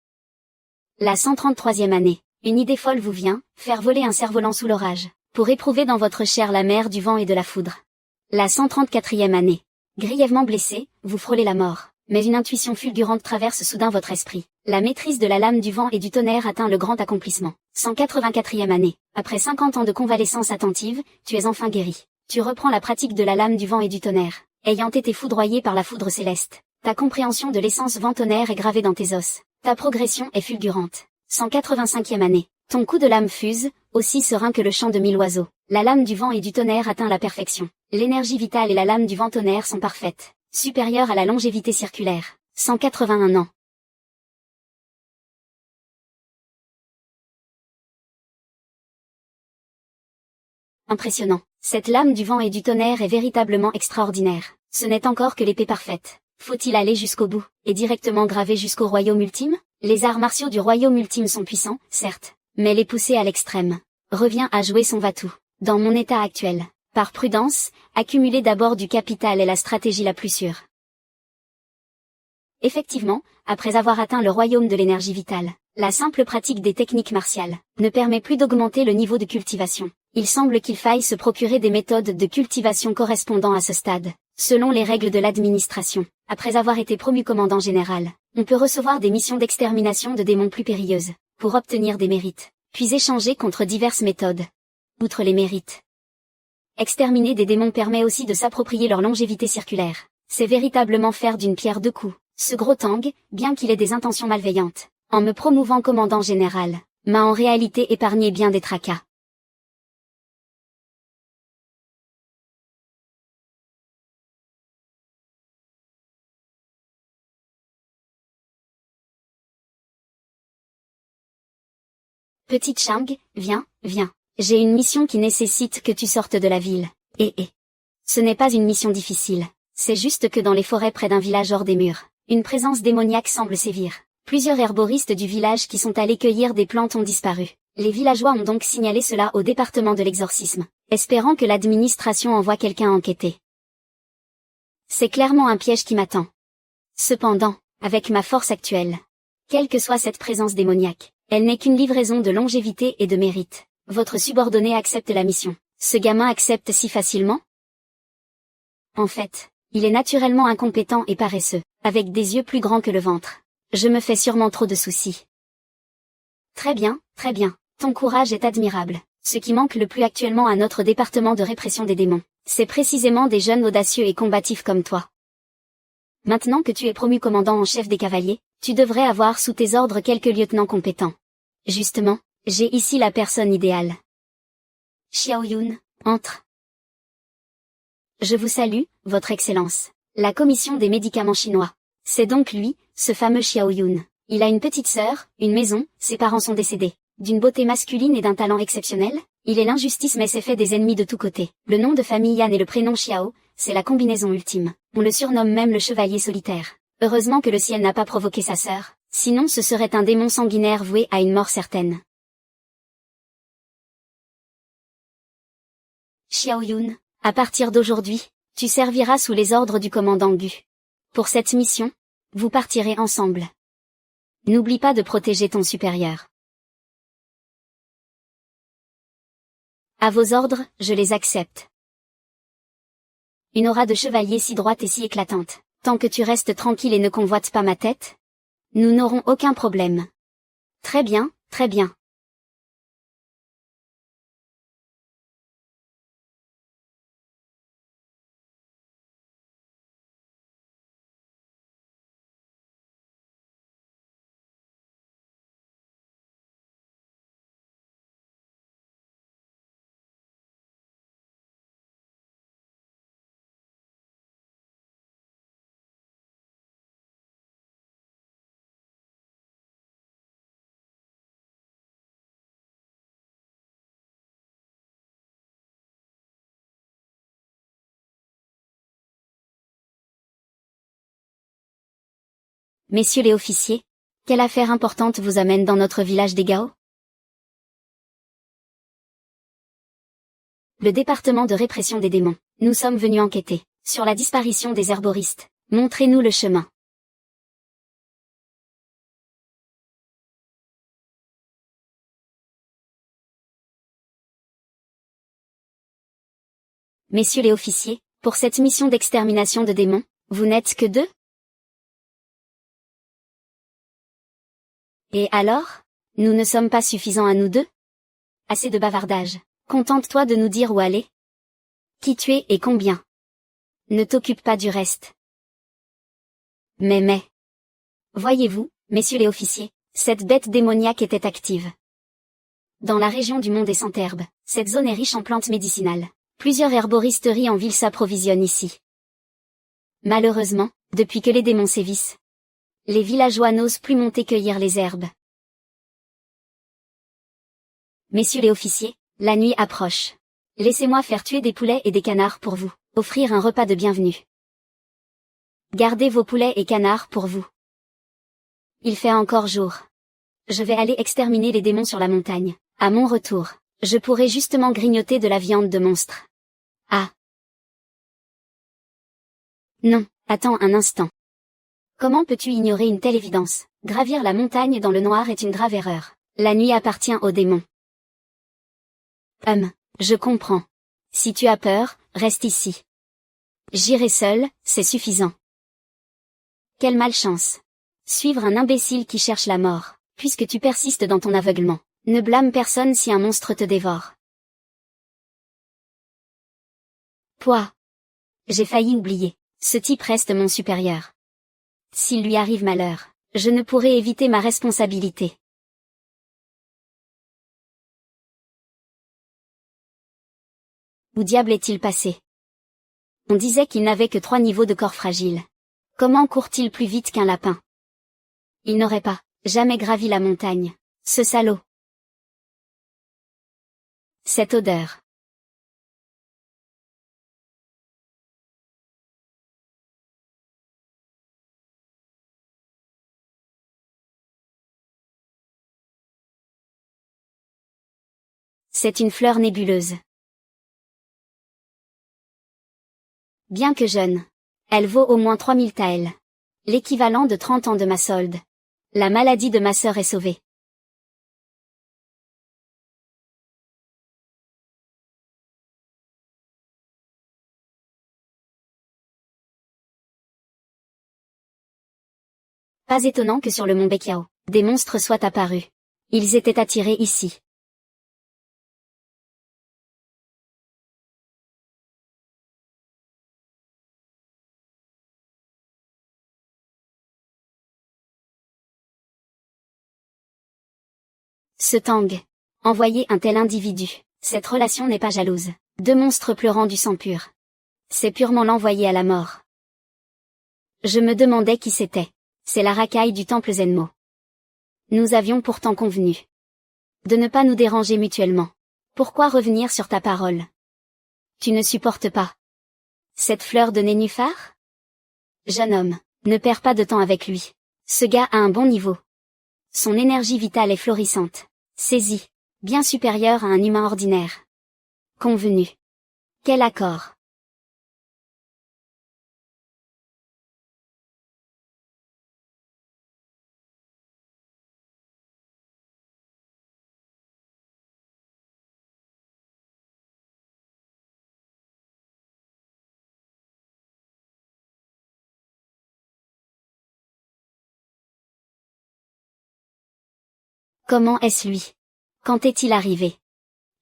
S1: La 133e année. Une idée folle vous vient, faire voler un cerf-volant sous l'orage, pour éprouver dans votre chair la mer du vent et de la foudre. La 134e année. Grièvement blessé, vous frôlez la mort, mais une intuition fulgurante traverse soudain votre esprit. La maîtrise de la lame du vent et du tonnerre atteint le grand accomplissement. 184e année. Après 50 ans de convalescence attentive, tu es enfin guéri. Tu reprends la pratique de la lame du vent et du tonnerre. ayant été foudroyé par la foudre céleste. Ta compréhension de l'essence vent tonnerre est gravée dans tes os. Ta progression est fulgurante. 185e année. Ton coup de lame fuse, aussi serein que le chant de 1000 oiseaux. La lame du vent et du tonnerre atteint la perfection. L'énergie vitale et la lame du vent tonnerre sont parfaites. Supérieures à la longévité circulaire. 181 ans. Impressionnant. Cette lame du vent et du tonnerre est véritablement extraordinaire. Ce n'est encore que l'épée parfaite. Faut-il aller jusqu'au bout, et directement graver jusqu'au royaume ultime? Les arts martiaux du royaume ultime sont puissants, certes, mais les pousser à l'extrême revient à jouer son va-tout. Dans mon état actuel, par prudence, accumuler d'abord du capital est la stratégie la plus sûre. Effectivement, après avoir atteint le royaume de l'énergie vitale, la simple pratique des techniques martiales ne permet plus d'augmenter le niveau de cultivation. Il semble qu'il faille se procurer des méthodes de cultivation correspondant à ce stade. Selon les règles de l'administration, après avoir été promu commandant général, on peut recevoir des missions d'extermination de démons plus périlleuses, pour obtenir des mérites, puis échanger contre diverses méthodes. Outre les mérites, exterminer des démons permet aussi de s'approprier leur longévité circulaire. C'est véritablement faire d'une pierre deux coups. Ce gros Tang, bien qu'il ait des intentions malveillantes, en me promouvant commandant général, m'a en réalité épargné bien des tracas. Petite Chang, viens, viens. J'ai une mission qui nécessite que tu sortes de la ville. Ce n'est pas une mission difficile. C'est juste que dans les forêts près d'un village hors des murs, une présence démoniaque semble sévir. Plusieurs herboristes du village qui sont allés cueillir des plantes ont disparu. Les villageois ont donc signalé cela au département de l'exorcisme, espérant que l'administration envoie quelqu'un enquêter. C'est clairement un piège qui m'attend. Cependant, avec ma force actuelle, quelle que soit cette présence démoniaque, elle n'est qu'une livraison de longévité et de mérite. Votre subordonné accepte la mission. Ce gamin accepte si facilement? En fait, il est naturellement incompétent et paresseux, avec des yeux plus grands que le ventre. Je me fais sûrement trop de soucis. Très bien, ton courage est admirable. Ce qui manque le plus actuellement à notre département de répression des démons, c'est précisément des jeunes audacieux et combatifs comme toi. Maintenant que tu es promu commandant en chef des cavaliers, tu devrais avoir sous tes ordres quelques lieutenants compétents. Justement, j'ai ici la personne idéale. Xiao Yun, entre. Je vous salue, votre Excellence. La commission des médicaments chinois. C'est donc lui, ce fameux Xiao Yun. Il a une petite sœur, une maison, ses parents sont décédés. D'une beauté masculine et d'un talent exceptionnel, il est l'injustice mais s'est fait des ennemis de tous côtés. Le nom de famille Yan et le prénom Xiao, c'est la combinaison ultime. On le surnomme même le chevalier solitaire. Heureusement que le ciel n'a pas provoqué sa sœur, sinon ce serait un démon sanguinaire voué à une mort certaine. Xiao Yun, à partir d'aujourd'hui, tu serviras sous les ordres du commandant Gu. Pour cette mission, vous partirez ensemble. N'oublie pas de protéger ton supérieur. À vos ordres, je les accepte. Une aura de chevalier si droite et si éclatante. Tant que tu restes tranquille et ne convoites pas ma tête, nous n'aurons aucun problème. Très bien, très bien. Messieurs les officiers, quelle affaire importante vous amène dans notre village des Gao? Le département de répression des démons. Nous sommes venus enquêter sur la disparition des herboristes. Montrez-nous le chemin. Messieurs les officiers, pour cette mission d'extermination de démons, vous n'êtes que deux? Et alors? Nous ne sommes pas suffisants à nous deux? Assez de bavardage. Contente-toi de nous dire où aller. Qui tu es et combien. Ne t'occupe pas du reste. Mais. Voyez-vous, messieurs les officiers, cette bête démoniaque était active. Dans la région du Mont des Centerbes, cette zone est riche en plantes médicinales. Plusieurs herboristeries en ville s'approvisionnent ici. Malheureusement, depuis que les démons sévissent, les villageois n'osent plus monter cueillir les herbes. Messieurs les officiers, la nuit approche. Laissez-moi faire tuer des poulets et des canards pour vous, offrir un repas de bienvenue. Gardez vos poulets et canards pour vous. Il fait encore jour. Je vais aller exterminer les démons sur la montagne. À mon retour, je pourrai justement grignoter de la viande de monstre. Ah. Non, attends un instant. Comment peux-tu ignorer une telle évidence? Gravir la montagne dans le noir est une grave erreur. La nuit appartient aux démons. Je comprends. Si tu as peur, reste ici. J'irai seul, c'est suffisant. Quelle malchance. Suivre un imbécile qui cherche la mort, puisque tu persistes dans ton aveuglement. Ne blâme personne si un monstre te dévore. Pouah. J'ai failli oublier. Ce type reste mon supérieur. S'il lui arrive malheur, je ne pourrai éviter ma responsabilité. Où diable est-il passé? On disait qu'il n'avait que 3 niveaux de corps fragile. Comment court-il plus vite qu'un lapin? Il n'aurait pas, jamais gravi la montagne. Ce salaud. Cette odeur. C'est une fleur nébuleuse. Bien que jeune, elle vaut au moins 3000 taels. L'équivalent de 30 ans de ma solde. La maladie de ma sœur est sauvée. Pas étonnant que sur le mont Bekiao, des monstres soient apparus. Ils étaient attirés ici. Ce Tang. Envoyer un tel individu. Cette relation n'est pas jalouse. 2 monstres pleurant du sang pur. C'est purement l'envoyer à la mort. Je me demandais qui c'était. C'est la racaille du temple Zenmo. Nous avions pourtant convenu de ne pas nous déranger mutuellement. Pourquoi revenir sur ta parole? Tu ne supportes pas cette fleur de nénuphar? Jeune homme, ne perds pas de temps avec lui. Ce gars a un bon niveau. Son énergie vitale est florissante. Saisie. Bien supérieure à un humain ordinaire. Convenu. Quel accord. Comment est-ce lui? Quand est-il arrivé?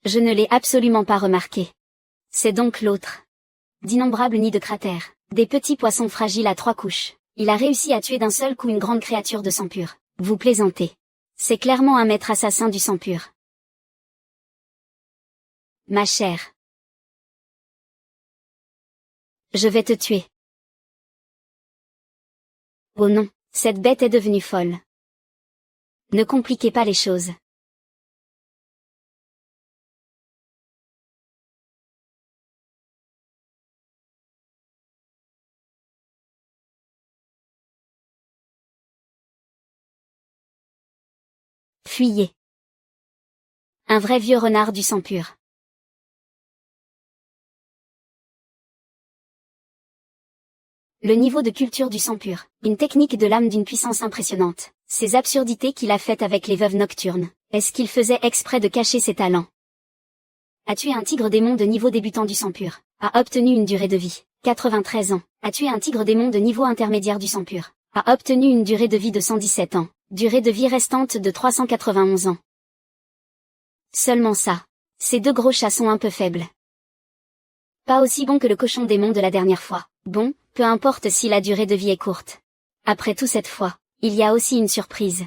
S1: Je ne l'ai absolument pas remarqué. C'est donc l'autre. D'innombrables nids de cratères, des petits poissons fragiles à 3 couches. Il a réussi à tuer d'un seul coup une grande créature de sang pur. Vous plaisantez. C'est clairement un maître assassin du sang pur. Ma chère. Je vais te tuer. Oh non, cette bête est devenue folle. Ne compliquez pas les choses. Fuyez. Un vrai vieux renard du sang pur. Le niveau de culture du sang pur, une technique de l'âme d'une puissance impressionnante. Ces absurdités qu'il a faites avec les veuves nocturnes, est-ce qu'il faisait exprès de cacher ses talents? A tué un tigre démon de niveau débutant du sang pur. A obtenu une durée de vie, 93 ans. A tué un tigre démon de niveau intermédiaire du sang pur. A obtenu une durée de vie de 117 ans. Durée de vie restante de 391 ans. Seulement ça. Ces 2 gros chats sont un peu faibles. Pas aussi bon que le cochon démon de la dernière fois. Bon, peu importe si la durée de vie est courte. Après tout cette fois, il y a aussi une surprise.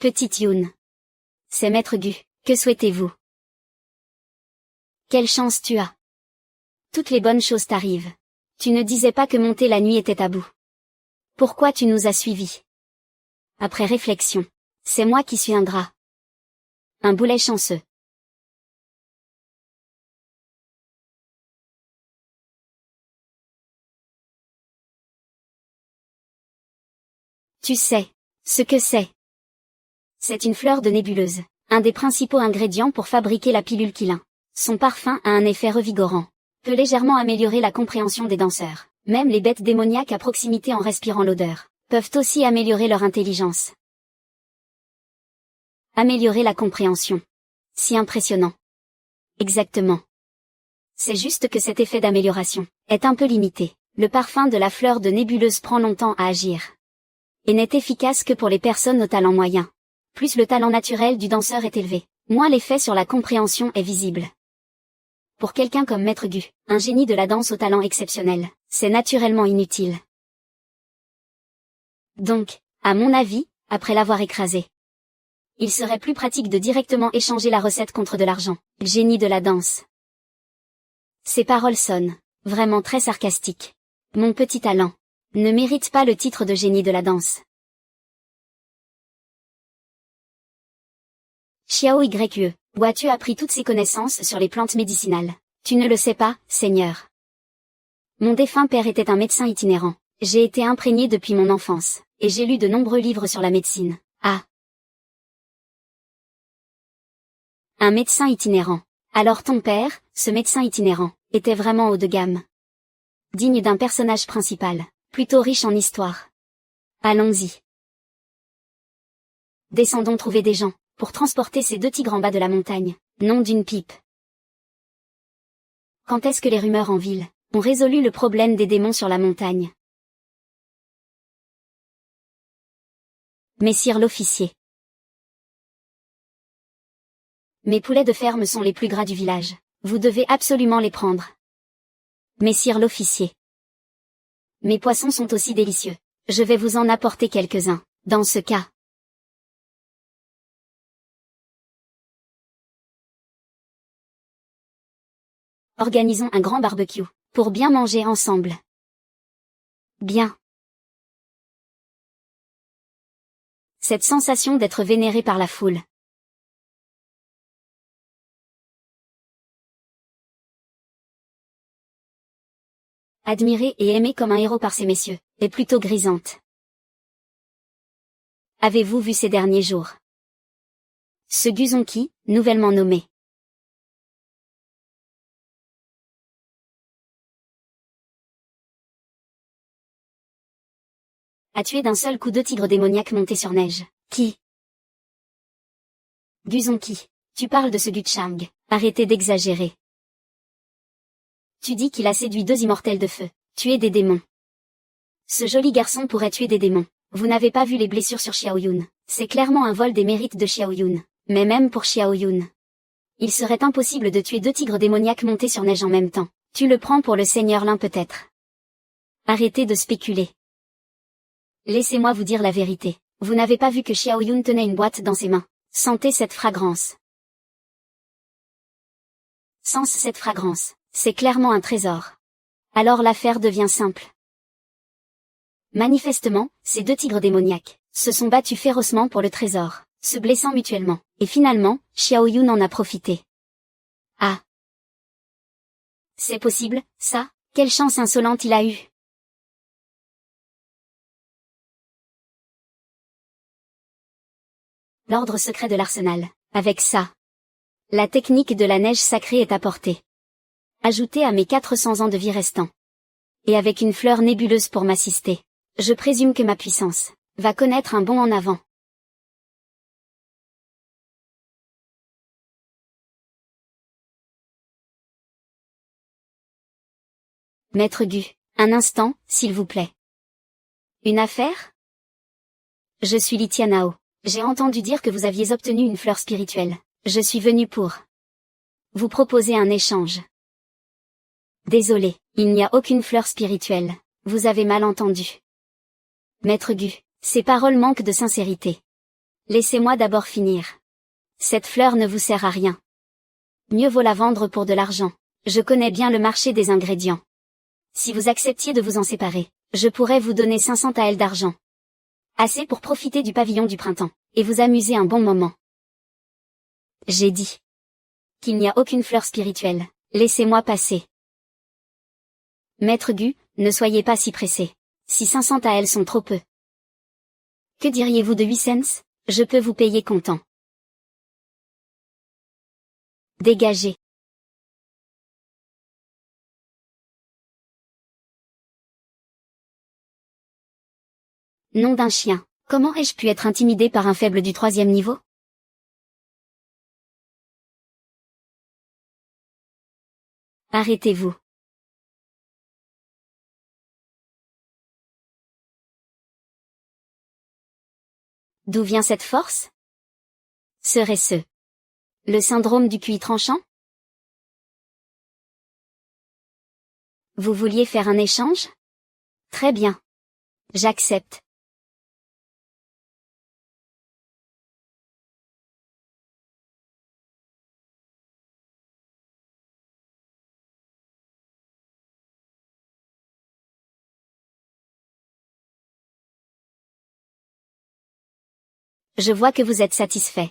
S1: Petite Youn. C'est Maître Gu, que souhaitez-vous? Quelle chance tu as. Toutes les bonnes choses t'arrivent. Tu ne disais pas que monter la nuit était tabou. Pourquoi tu nous as suivis? Après réflexion. C'est moi qui suis ingrat. Un boulet chanceux. Tu sais ce que c'est. C'est une fleur de nébuleuse, un des principaux ingrédients pour fabriquer la pilule Qilin. Son parfum a un effet revigorant, peut légèrement améliorer la compréhension des danseurs. Même les bêtes démoniaques à proximité en respirant l'odeur, peuvent aussi améliorer leur intelligence. Améliorer la compréhension. Si impressionnant. Exactement. C'est juste que cet effet d'amélioration est un peu limité. Le parfum de la fleur de nébuleuse prend longtemps à agir. Et n'est efficace que pour les personnes au talent moyen. Plus le talent naturel du danseur est élevé, moins l'effet sur la compréhension est visible. Pour quelqu'un comme Maître Gu, un génie de la danse au talent exceptionnel, c'est naturellement inutile. Donc, à mon avis, après l'avoir écrasé, il serait plus pratique de directement échanger la recette contre de l'argent. Génie de la danse. Ces paroles sonnent vraiment très sarcastiques. Mon petit talent ne mérite pas le titre de génie de la danse. Xiao Yue, où as-tu appris toutes ces connaissances sur les plantes médicinales? Tu ne le sais pas, Seigneur. Mon défunt père était un médecin itinérant. J'ai été imprégné depuis mon enfance, et j'ai lu de nombreux livres sur la médecine. Ah. Un médecin itinérant. Alors ton père, ce médecin itinérant, était vraiment haut de gamme. Digne d'un personnage principal, plutôt riche en histoire. Allons-y. Descendons trouver des gens, pour transporter ces deux tigres en bas de la montagne, nom d'une pipe. Quand est-ce que les rumeurs en ville ont résolu le problème des démons sur la montagne? Messire l'officier. Mes poulets de ferme sont les plus gras du village. Vous devez absolument les prendre. Messire l'officier. Mes poissons sont aussi délicieux. Je vais vous en apporter quelques-uns, dans ce cas. Organisons un grand barbecue, pour bien manger ensemble. Bien. Cette sensation d'être vénéré par la foule. Admiré et aimé comme un héros par ces messieurs, est plutôt grisante. Avez-vous vu ces derniers jours? Ce Guzonki, nouvellement nommé. A tué d'un seul coup deux tigres démoniaques montés sur neige. Qui? Guzonki. Tu parles de ce Guchang. Arrêtez d'exagérer. Tu dis qu'il a séduit deux immortels de feu. Tuer des démons. Ce joli garçon pourrait tuer des démons. Vous n'avez pas vu les blessures sur Xiaoyun. C'est clairement un vol des mérites de Xiaoyun. Mais même pour Xiaoyun, il serait impossible de tuer deux tigres démoniaques montés sur neige en même temps. Tu le prends pour le Seigneur Lin peut-être. Arrêtez de spéculer. Laissez-moi vous dire la vérité. Vous n'avez pas vu que Xiaoyun tenait une boîte dans ses mains. Sentez cette fragrance. Sens cette fragrance. C'est clairement un trésor. Alors l'affaire devient simple. Manifestement, ces deux tigres démoniaques se sont battus férocement pour le trésor, se blessant mutuellement. Et finalement, Xiaoyun en a profité. Ah. C'est possible, ça? Quelle chance insolente il a eue. L'ordre secret de l'arsenal. Avec ça, la technique de la neige sacrée est apportée. Ajoutée à mes 400 ans de vie restants. Et avec une fleur nébuleuse pour m'assister. Je présume que ma puissance va connaître un bond en avant. Maître Gu, un instant, s'il vous plaît. Une affaire? Je suis Li Tianao. J'ai entendu dire que vous aviez obtenu une fleur spirituelle. Je suis venu pour vous proposer un échange. Désolé, il n'y a aucune fleur spirituelle, vous avez mal entendu. Maître Gu, ces paroles manquent de sincérité. Laissez-moi d'abord finir. Cette fleur ne vous sert à rien. Mieux vaut la vendre pour de l'argent. Je connais bien le marché des ingrédients. Si vous acceptiez de vous en séparer, je pourrais vous donner 500 taels d'argent. Assez pour profiter du pavillon du printemps, et vous amuser un bon moment. J'ai dit qu'il n'y a aucune fleur spirituelle, laissez-moi passer. Maître Gu, ne soyez pas si pressé. Si 500 taels sont trop peu. Que diriez-vous de 8 cents? Je peux vous payer comptant. Dégagez. Nom d'un chien. Comment ai-je pu être intimidé par un faible du 3e niveau? Arrêtez-vous. D'où vient cette force? Serait-ce le syndrome du QI tranchant? Vous vouliez faire un échange? Très bien. J'accepte. Je vois que vous êtes satisfait.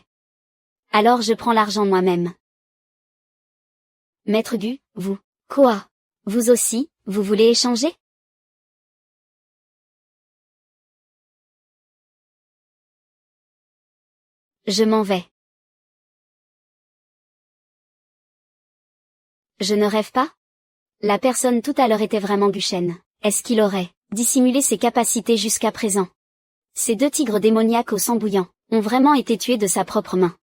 S1: Alors je prends l'argent moi-même. Maître Gu, vous, quoi? Vous aussi, vous voulez échanger? Je m'en vais. Je ne rêve pas? La personne tout à l'heure était vraiment Guchen. Est-ce qu'il aurait dissimulé ses capacités jusqu'à présent? Ces 2 tigres démoniaques au sang bouillant ont vraiment été tués de sa propre main.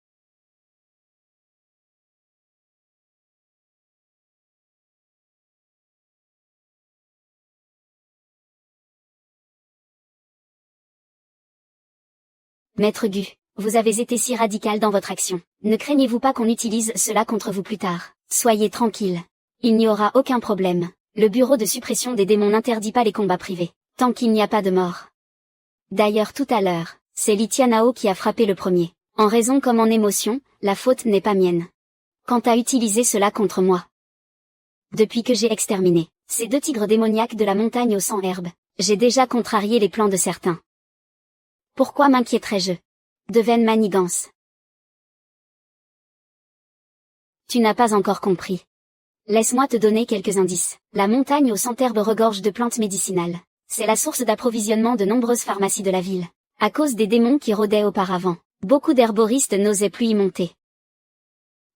S1: Maître Gu, vous avez été si radical dans votre action. Ne craignez-vous pas qu'on utilise cela contre vous plus tard? Soyez tranquille. Il n'y aura aucun problème. Le bureau de suppression des démons n'interdit pas les combats privés, tant qu'il n'y a pas de mort. D'ailleurs tout à l'heure, c'est Li Tianao qui a frappé le premier. En raison comme en émotion, la faute n'est pas mienne. Quant à utiliser cela contre moi. Depuis que j'ai exterminé ces 2 tigres démoniaques de la montagne au sang herbe, j'ai déjà contrarié les plans de certains. Pourquoi m'inquiéterais-je de vaines manigances? Tu n'as pas encore compris. Laisse-moi te donner quelques indices. La montagne au sang herbe regorge de plantes médicinales. C'est la source d'approvisionnement de nombreuses pharmacies de la ville. À cause des démons qui rôdaient auparavant, beaucoup d'herboristes n'osaient plus y monter.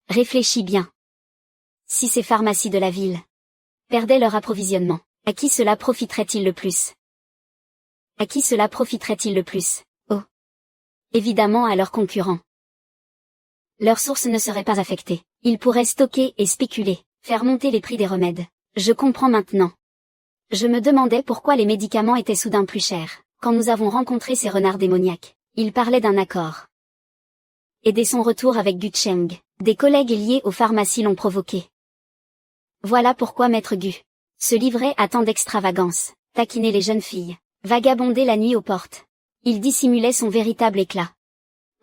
S1: Réfléchis bien. Si ces pharmacies de la ville perdaient leur approvisionnement, à qui cela profiterait-il le plus? À qui cela profiterait-il le plus? Oh. Évidemment à leurs concurrents. Leur source ne serait pas affectée. Ils pourraient stocker et spéculer, faire monter les prix des remèdes. Je comprends maintenant. Je me demandais pourquoi les médicaments étaient soudain plus chers. Quand nous avons rencontré ces renards démoniaques, ils parlaient d'un accord. Et dès son retour avec Gu Cheng, des collègues liés aux pharmacies l'ont provoqué. Voilà pourquoi Maître Gu se livrait à tant d'extravagance, taquiner les jeunes filles, vagabonder la nuit aux portes. Il dissimulait son véritable éclat.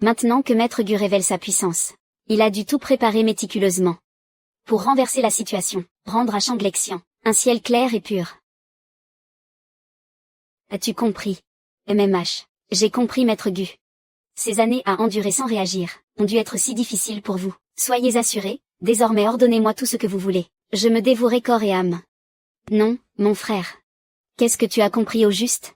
S1: Maintenant que Maître Gu révèle sa puissance, il a dû tout préparer méticuleusement. Pour renverser la situation, rendre à Shanglexian un ciel clair et pur. As-tu compris? MMH. J'ai compris Maître Gu. Ces années à endurer sans réagir, ont dû être si difficiles pour vous. Soyez assurés, désormais ordonnez-moi tout ce que vous voulez. Je me dévouerai corps et âme. Non, mon frère. Qu'est-ce que tu as compris au juste?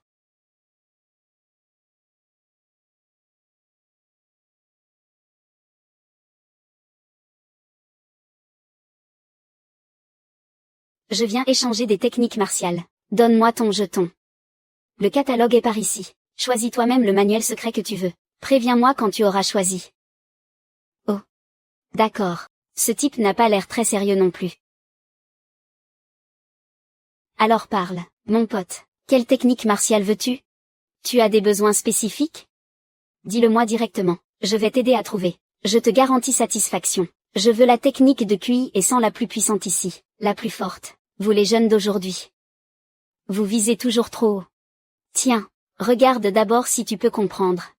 S1: Je viens échanger des techniques martiales. Donne-moi ton jeton. Le catalogue est par ici. Choisis toi-même le manuel secret que tu veux. Préviens-moi quand tu auras choisi. Oh. D'accord. Ce type n'a pas l'air très sérieux non plus. Alors parle, mon pote. Quelle technique martiale veux-tu? Tu as des besoins spécifiques? Dis-le-moi directement. Je vais t'aider à trouver Je te garantis satisfaction. Je veux la technique de QI et sans la plus puissante ici, la plus forte. Vous les jeunes d'aujourd'hui. Vous visez toujours trop haut. Tiens, regarde d'abord si tu peux comprendre.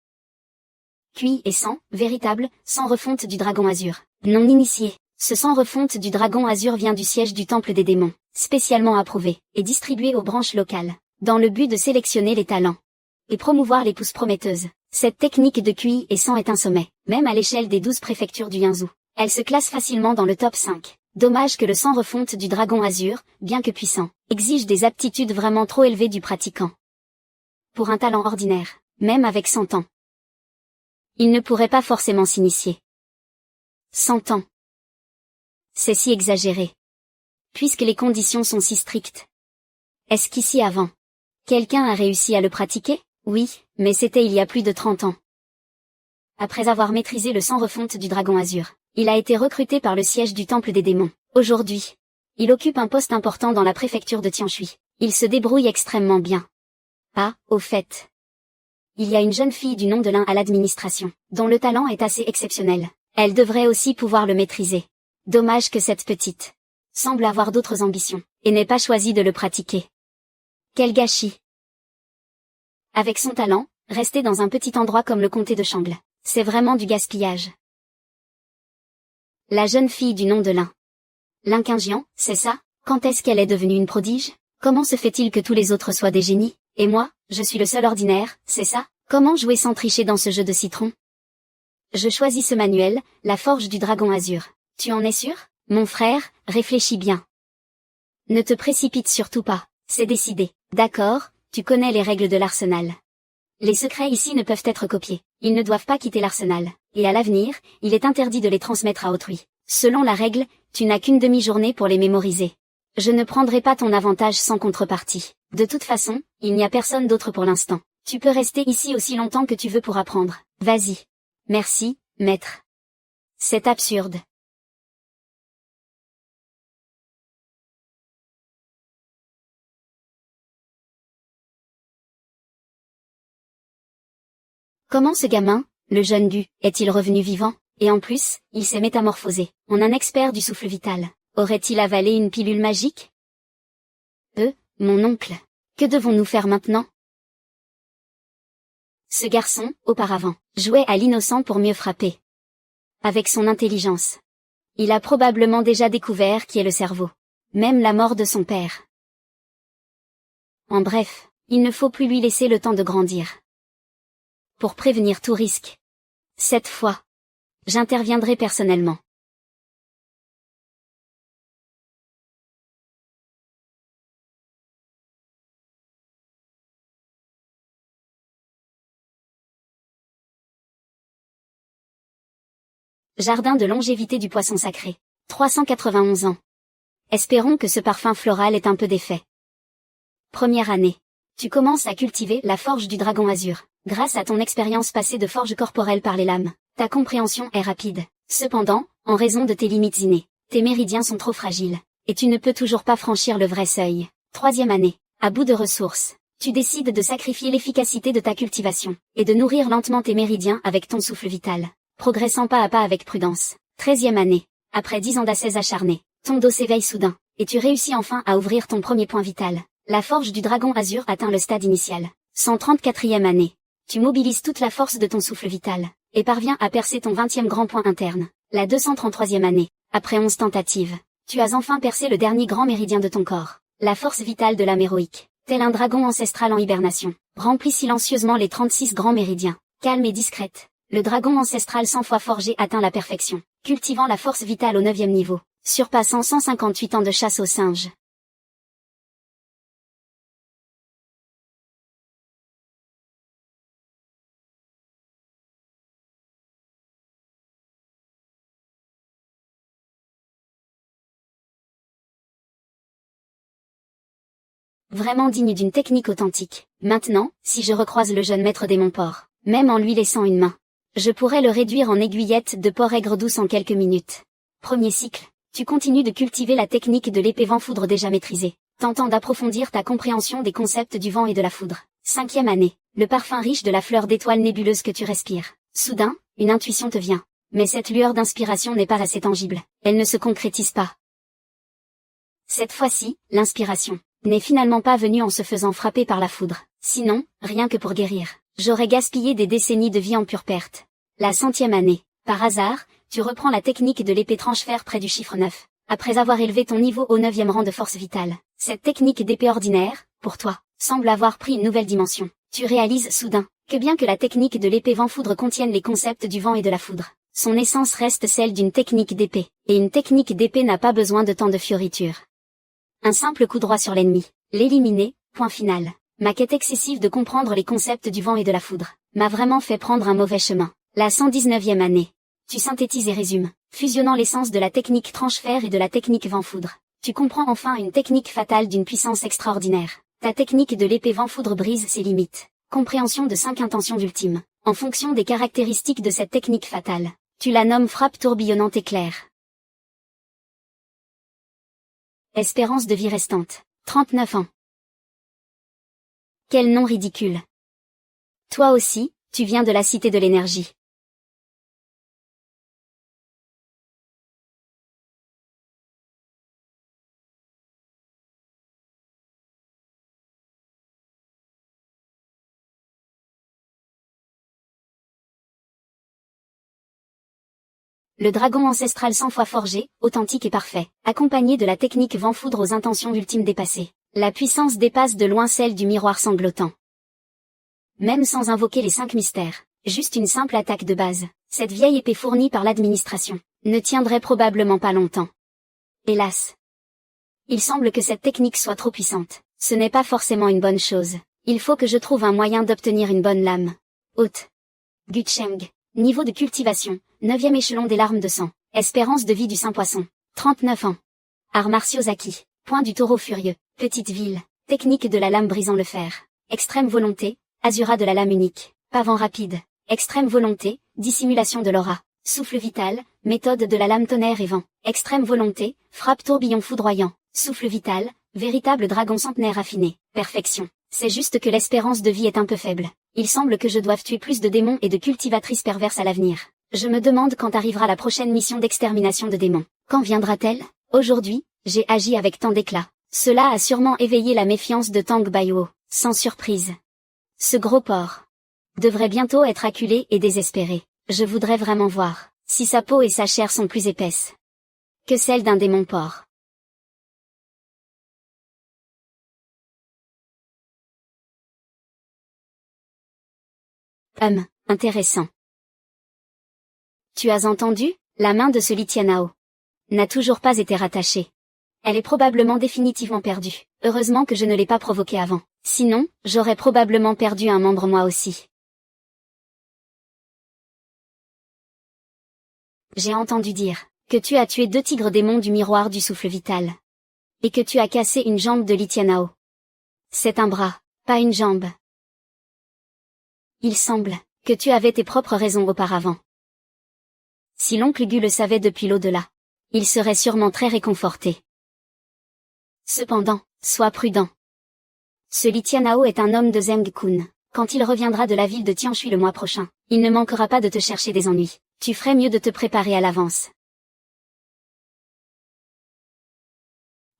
S1: QI et sang, véritable, sang refonte du dragon azur. Non initié. Ce sang refonte du dragon azur vient du siège du temple des démons, spécialement approuvé, et distribué aux branches locales, dans le but de sélectionner les talents et promouvoir les pousses prometteuses. Cette technique de QI et sang est un sommet, même à l'échelle des 12 préfectures du Yanzhou. Elle se classe facilement dans le top 5. Dommage que le sang refonte du dragon azur, bien que puissant, exige des aptitudes vraiment trop élevées du pratiquant. Pour un talent ordinaire, même avec 100 ans, il ne pourrait pas forcément s'initier. 100 ans. C'est si exagéré. Puisque les conditions sont si strictes. Est-ce qu'ici avant, quelqu'un a réussi à le pratiquer? Oui, mais c'était il y a plus de 30 ans. Après avoir maîtrisé le sang refonte du dragon azur, il a été recruté par le siège du temple des démons. Aujourd'hui, il occupe un poste important dans la préfecture de Tianshui. Il se débrouille extrêmement bien. Ah, au fait. Il y a une jeune fille du nom de Lin à l'administration, dont le talent est assez exceptionnel. Elle devrait aussi pouvoir le maîtriser. Dommage que cette petite semble avoir d'autres ambitions, et n'ait pas choisi de le pratiquer. Quel gâchis. Avec son talent, rester dans un petit endroit comme le comté de Changle, c'est vraiment du gaspillage. La jeune fille du nom de Lin. Lin Qingjian, c'est ça? Quand est-ce qu'elle est devenue une prodige? Comment se fait-il que tous les autres soient des génies? Et moi, je suis le seul ordinaire, c'est ça? Comment jouer sans tricher dans ce jeu de citron? Je choisis ce manuel, la forge du dragon azur. Tu en es sûr? Mon frère, réfléchis bien. Ne te précipite surtout pas, c'est décidé. D'accord, tu connais les règles de l'arsenal. Les secrets ici ne peuvent être copiés, ils ne doivent pas quitter l'arsenal, et à l'avenir, il est interdit de les transmettre à autrui. Selon la règle, tu n'as qu'une demi-journée pour les mémoriser. Je ne prendrai pas ton avantage sans contrepartie. De toute façon, il n'y a personne d'autre pour l'instant. Tu peux rester ici aussi longtemps que tu veux pour apprendre. Vas-y. Merci, maître. C'est absurde. Comment ce gamin, le jeune Du, est-il revenu vivant? Et en plus, il s'est métamorphosé en un expert du souffle vital. Aurait-il avalé une pilule magique? Mon oncle. Que devons-nous faire maintenant? Ce garçon, auparavant, jouait à l'innocent pour mieux frapper. Avec son intelligence. Il a probablement déjà découvert qui est le cerveau. Même la mort de son père. En bref, il ne faut plus lui laisser le temps de grandir. Pour prévenir tout risque. Cette fois, j'interviendrai personnellement. Jardin de longévité du poisson sacré. 391 ans. Espérons que ce parfum floral ait un peu d'effet. Première année. Tu commences à cultiver la forge du dragon azur. Grâce à ton expérience passée de forge corporelle par les lames, ta compréhension est rapide. Cependant, en raison de tes limites innées, tes méridiens sont trop fragiles, et tu ne peux toujours pas franchir le vrai seuil. Troisième année. À bout de ressources, tu décides de sacrifier l'efficacité de ta cultivation, et de nourrir lentement tes méridiens avec ton souffle vital, progressant pas à pas avec prudence. 13e année. Après 10 ans d'ascèse acharnée, ton dos s'éveille soudain, et tu réussis enfin à ouvrir ton premier point vital. La forge du dragon azur atteint le stade initial. 134e année. Tu mobilises toute la force de ton souffle vital, et parviens à percer ton 20e grand point interne. La 233e année. Après 11 tentatives, tu as enfin percé le dernier grand méridien de ton corps. La force vitale de l'âme héroïque. Tel un dragon ancestral en hibernation, remplit silencieusement les 36 grands méridiens. Calme et discrète. Le dragon ancestral 100 fois forgé atteint la perfection, cultivant la force vitale au 9e niveau, surpassant 158 ans de chasse aux singes. Vraiment digne d'une technique authentique. Maintenant, si je recroise le jeune maître des Montports, même en lui laissant une main, je pourrais le réduire en aiguillette de porc aigre douce en quelques minutes. Premier cycle. Tu continues de cultiver la technique de l'épée vent-foudre déjà maîtrisée, tentant d'approfondir ta compréhension des concepts du vent et de la foudre. 5e année. Le parfum riche de la fleur d'étoile nébuleuse que tu respires. Soudain, une intuition te vient. Mais cette lueur d'inspiration n'est pas assez tangible, elle ne se concrétise pas. Cette fois-ci, l'inspiration n'est finalement pas venue en se faisant frapper par la foudre. Sinon, rien que pour guérir, j'aurais gaspillé des décennies de vie en pure perte. La 100e année. Par hasard, tu reprends la technique de l'épée tranche-fer près du chiffre 9. Après avoir élevé ton niveau au 9e rang de force vitale, cette technique d'épée ordinaire, pour toi, semble avoir pris une nouvelle dimension. Tu réalises soudain, que bien que la technique de l'épée vent-foudre contienne les concepts du vent et de la foudre, son essence reste celle d'une technique d'épée, et une technique d'épée n'a pas besoin de tant de fioritures. Un simple coup droit sur l'ennemi, l'éliminer, point final. Ma quête excessive de comprendre les concepts du vent et de la foudre, m'a vraiment fait prendre un mauvais chemin. La 119e année. Tu synthétises et résumes, fusionnant l'essence de la technique tranche-fer et de la technique vent-foudre. Tu comprends enfin une technique fatale d'une puissance extraordinaire. Ta technique de l'épée vent-foudre brise ses limites. Compréhension de 5 intentions ultimes. En fonction des caractéristiques de cette technique fatale, tu la nommes frappe tourbillonnante éclair. Espérance de vie restante. 39 ans. Quel nom ridicule. Toi aussi, tu viens de la cité de l'énergie. Le dragon ancestral 100 fois forgé, authentique et parfait, accompagné de la technique vent-foudre aux intentions ultimes dépassées. La puissance dépasse de loin celle du miroir sanglotant. Même sans invoquer les 5 mystères, juste une simple attaque de base, cette vieille épée fournie par l'administration, ne tiendrait probablement pas longtemps. Hélas. Il semble que cette technique soit trop puissante. Ce n'est pas forcément une bonne chose. Il faut que je trouve un moyen d'obtenir une bonne lame. Haute. Gucheng. Niveau de cultivation, 9e échelon des larmes de sang. Espérance de vie du Saint-Poisson. 39 ans. Arts martiaux acquis. Point du taureau furieux. Petite ville. Technique de la lame brisant le fer. Extrême volonté. Azura de la lame unique. Pavant rapide. Extrême volonté. Dissimulation de l'aura. Souffle vital. Méthode de la lame tonnerre et vent. Extrême volonté. Frappe tourbillon foudroyant. Souffle vital. Véritable dragon centenaire affiné. Perfection. C'est juste que l'espérance de vie est un peu faible. Il semble que je doive tuer plus de démons et de cultivatrices perverses à l'avenir. Je me demande quand arrivera la prochaine mission d'extermination de démons. Quand viendra-t-elle? Aujourd'hui, j'ai agi avec tant d'éclat. Cela a sûrement éveillé la méfiance de Tang Baihuo. Sans surprise. Ce gros porc devrait bientôt être acculé et désespéré. Je voudrais vraiment voir si sa peau et sa chair sont plus épaisses que celles d'un démon porc. Intéressant. Tu as entendu? La main de ce Li Tianhao n'a toujours pas été rattachée. Elle est probablement définitivement perdue. Heureusement que je ne l'ai pas provoquée avant. Sinon, j'aurais probablement perdu un membre moi aussi. J'ai entendu dire que tu as tué 2 tigres démons du miroir du souffle vital. Et que tu as cassé une jambe de Li Tianhao. C'est un bras, pas une jambe. Il semble que tu avais tes propres raisons auparavant. Si l'oncle Gu le savait depuis l'au-delà, il serait sûrement très réconforté. Cependant, sois prudent. Ce Li Tianhao est un homme de Zheng Kun. Quand il reviendra de la ville de Tianshui le mois prochain, il ne manquera pas de te chercher des ennuis. Tu ferais mieux de te préparer à l'avance.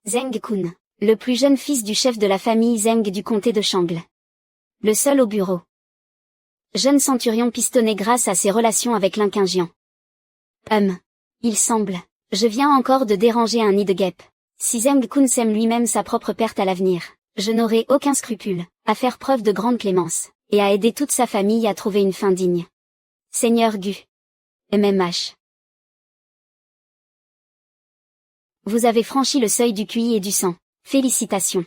S1: Zheng Kun, le plus jeune fils du chef de la famille Zheng du comté de Changle. Le seul au bureau. Jeune centurion pistonné grâce à ses relations avec l'Inquingian. Il semble. Je viens encore de déranger un nid de guêpes. Si Zheng Kun sème lui-même sa propre perte à l'avenir, je n'aurai aucun scrupule à faire preuve de grande clémence, et à aider toute sa famille à trouver une fin digne. Seigneur Gu. MMH. Vous avez franchi le seuil du QI et du sang. Félicitations.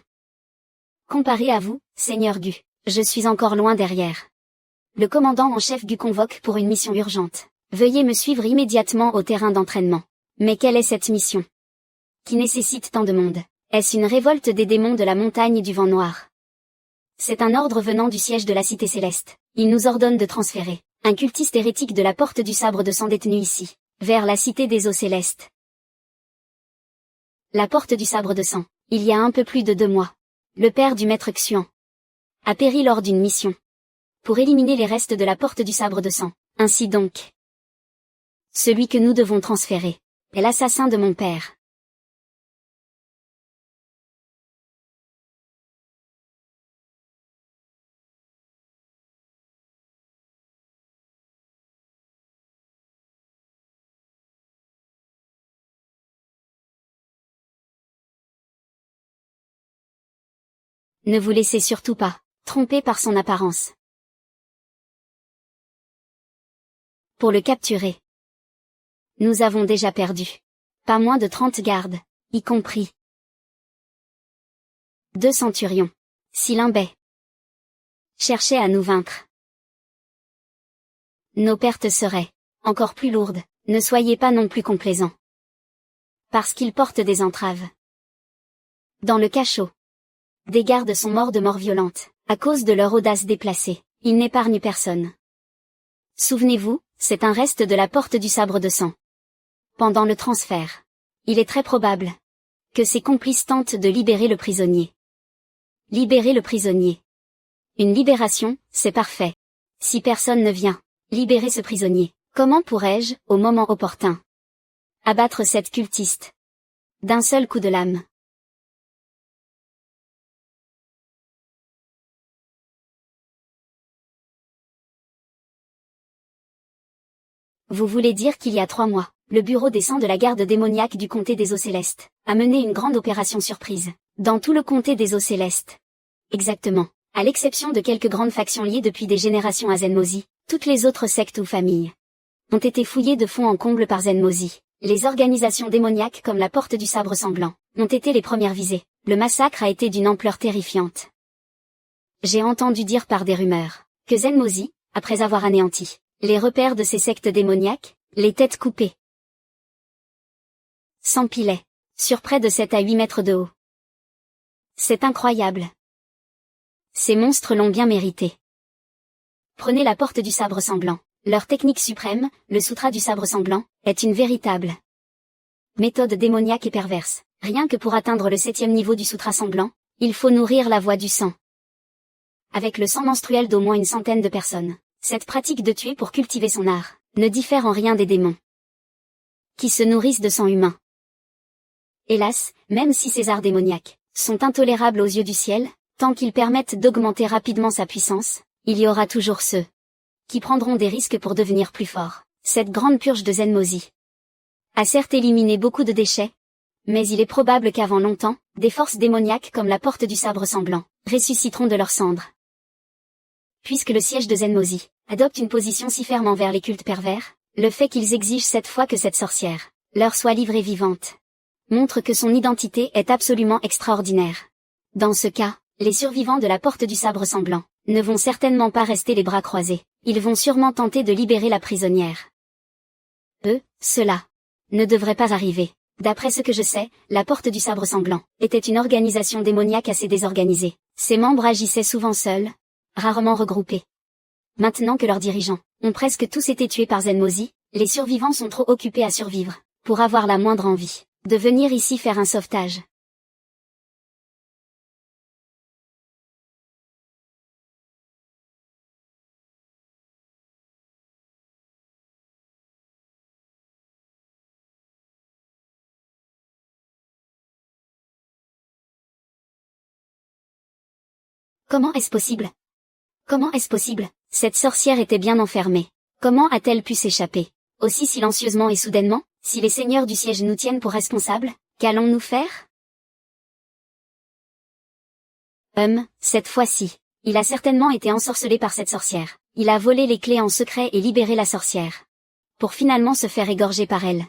S1: Comparé à vous, Seigneur Gu, je suis encore loin derrière. Le commandant en chef Gu convoque pour une mission urgente. Veuillez me suivre immédiatement au terrain d'entraînement. Mais quelle est cette mission qui nécessite tant de monde? Est-ce une révolte des démons de la montagne du vent noir? C'est un ordre venant du siège de la cité céleste. Il nous ordonne de transférer un cultiste hérétique de la porte du sabre de sang détenu ici, vers la cité des eaux célestes. La porte du sabre de sang, il y a un peu plus de 2 mois. Le père du maître Xuan a péri lors d'une mission pour éliminer les restes de la porte du sabre de sang. Ainsi donc. Celui que nous devons transférer est l'assassin de mon père. Ne vous laissez surtout pas tromper par son apparence. Pour le capturer, nous avons déjà perdu pas moins de 30 gardes, y compris 2 centurions. Si Limbé cherchait à nous vaincre, nos pertes seraient encore plus lourdes. Ne soyez pas non plus complaisants. Parce qu'ils portent des entraves. Dans le cachot, des gardes sont morts de mort violente, à cause de leur audace déplacée. Ils n'épargnent personne. Souvenez-vous, c'est un reste de la porte du sabre de sang. Pendant le transfert, il est très probable que ses complices tentent de libérer le prisonnier. Libérer le prisonnier. Une libération, c'est parfait. Si personne ne vient libérer ce prisonnier, comment pourrais-je, au moment opportun, abattre cette cultiste d'un seul coup de lame? Vous voulez dire qu'il y a 3 mois, le bureau des sangs de la garde démoniaque du comté des Eaux Célestes a mené une grande opération surprise dans tout le comté des Eaux Célestes. Exactement. À l'exception de quelques grandes factions liées depuis des générations à Zenmozi, toutes les autres sectes ou familles ont été fouillées de fond en comble par Zenmozi. Les organisations démoniaques comme la Porte du Sabre Sanglant ont été les premières visées. Le massacre a été d'une ampleur terrifiante. J'ai entendu dire par des rumeurs que Zenmozi, après avoir anéanti les repères de ces sectes démoniaques, les têtes coupées s'empilaient sur près de 7 à 8 mètres de haut. C'est incroyable. Ces monstres l'ont bien mérité. Prenez la Porte du Sabre Sanglant. Leur technique suprême, le Sutra du Sabre Sanglant, est une véritable méthode démoniaque et perverse. Rien que pour atteindre le 7e niveau du Sutra Sanglant, il faut nourrir la voie du sang avec le sang menstruel d'au moins une centaine de personnes. Cette pratique de tuer pour cultiver son art ne diffère en rien des démons qui se nourrissent de sang humain. Hélas, même si ces arts démoniaques sont intolérables aux yeux du ciel, tant qu'ils permettent d'augmenter rapidement sa puissance, il y aura toujours ceux qui prendront des risques pour devenir plus forts. Cette grande purge de Zenmozi a certes éliminé beaucoup de déchets, mais il est probable qu'avant longtemps, des forces démoniaques comme la Porte du Sabre Sanglant ressusciteront de leurs cendres. Puisque le siège de Zenmozi adopte une position si ferme envers les cultes pervers, le fait qu'ils exigent cette fois que cette sorcière leur soit livrée vivante montre que son identité est absolument extraordinaire. Dans ce cas, les survivants de la Porte du Sabre Sanglant ne vont certainement pas rester les bras croisés, ils vont sûrement tenter de libérer la prisonnière. Cela ne devrait pas arriver. D'après ce que je sais, la Porte du Sabre Sanglant était une organisation démoniaque assez désorganisée. Ses membres agissaient souvent seuls, rarement regroupés. Maintenant que leurs dirigeants ont presque tous été tués par Zenmozi, les survivants sont trop occupés à survivre pour avoir la moindre envie de venir ici faire un sauvetage. Comment est-ce possible? Comment est-ce possible? Cette sorcière était bien enfermée. Comment a-t-elle pu s'échapper aussi silencieusement et soudainement? Si les seigneurs du siège nous tiennent pour responsables, qu'allons-nous faire? Cette fois-ci, il a certainement été ensorcelé par cette sorcière. Il a volé les clés en secret et libéré la sorcière, pour finalement se faire égorger par elle.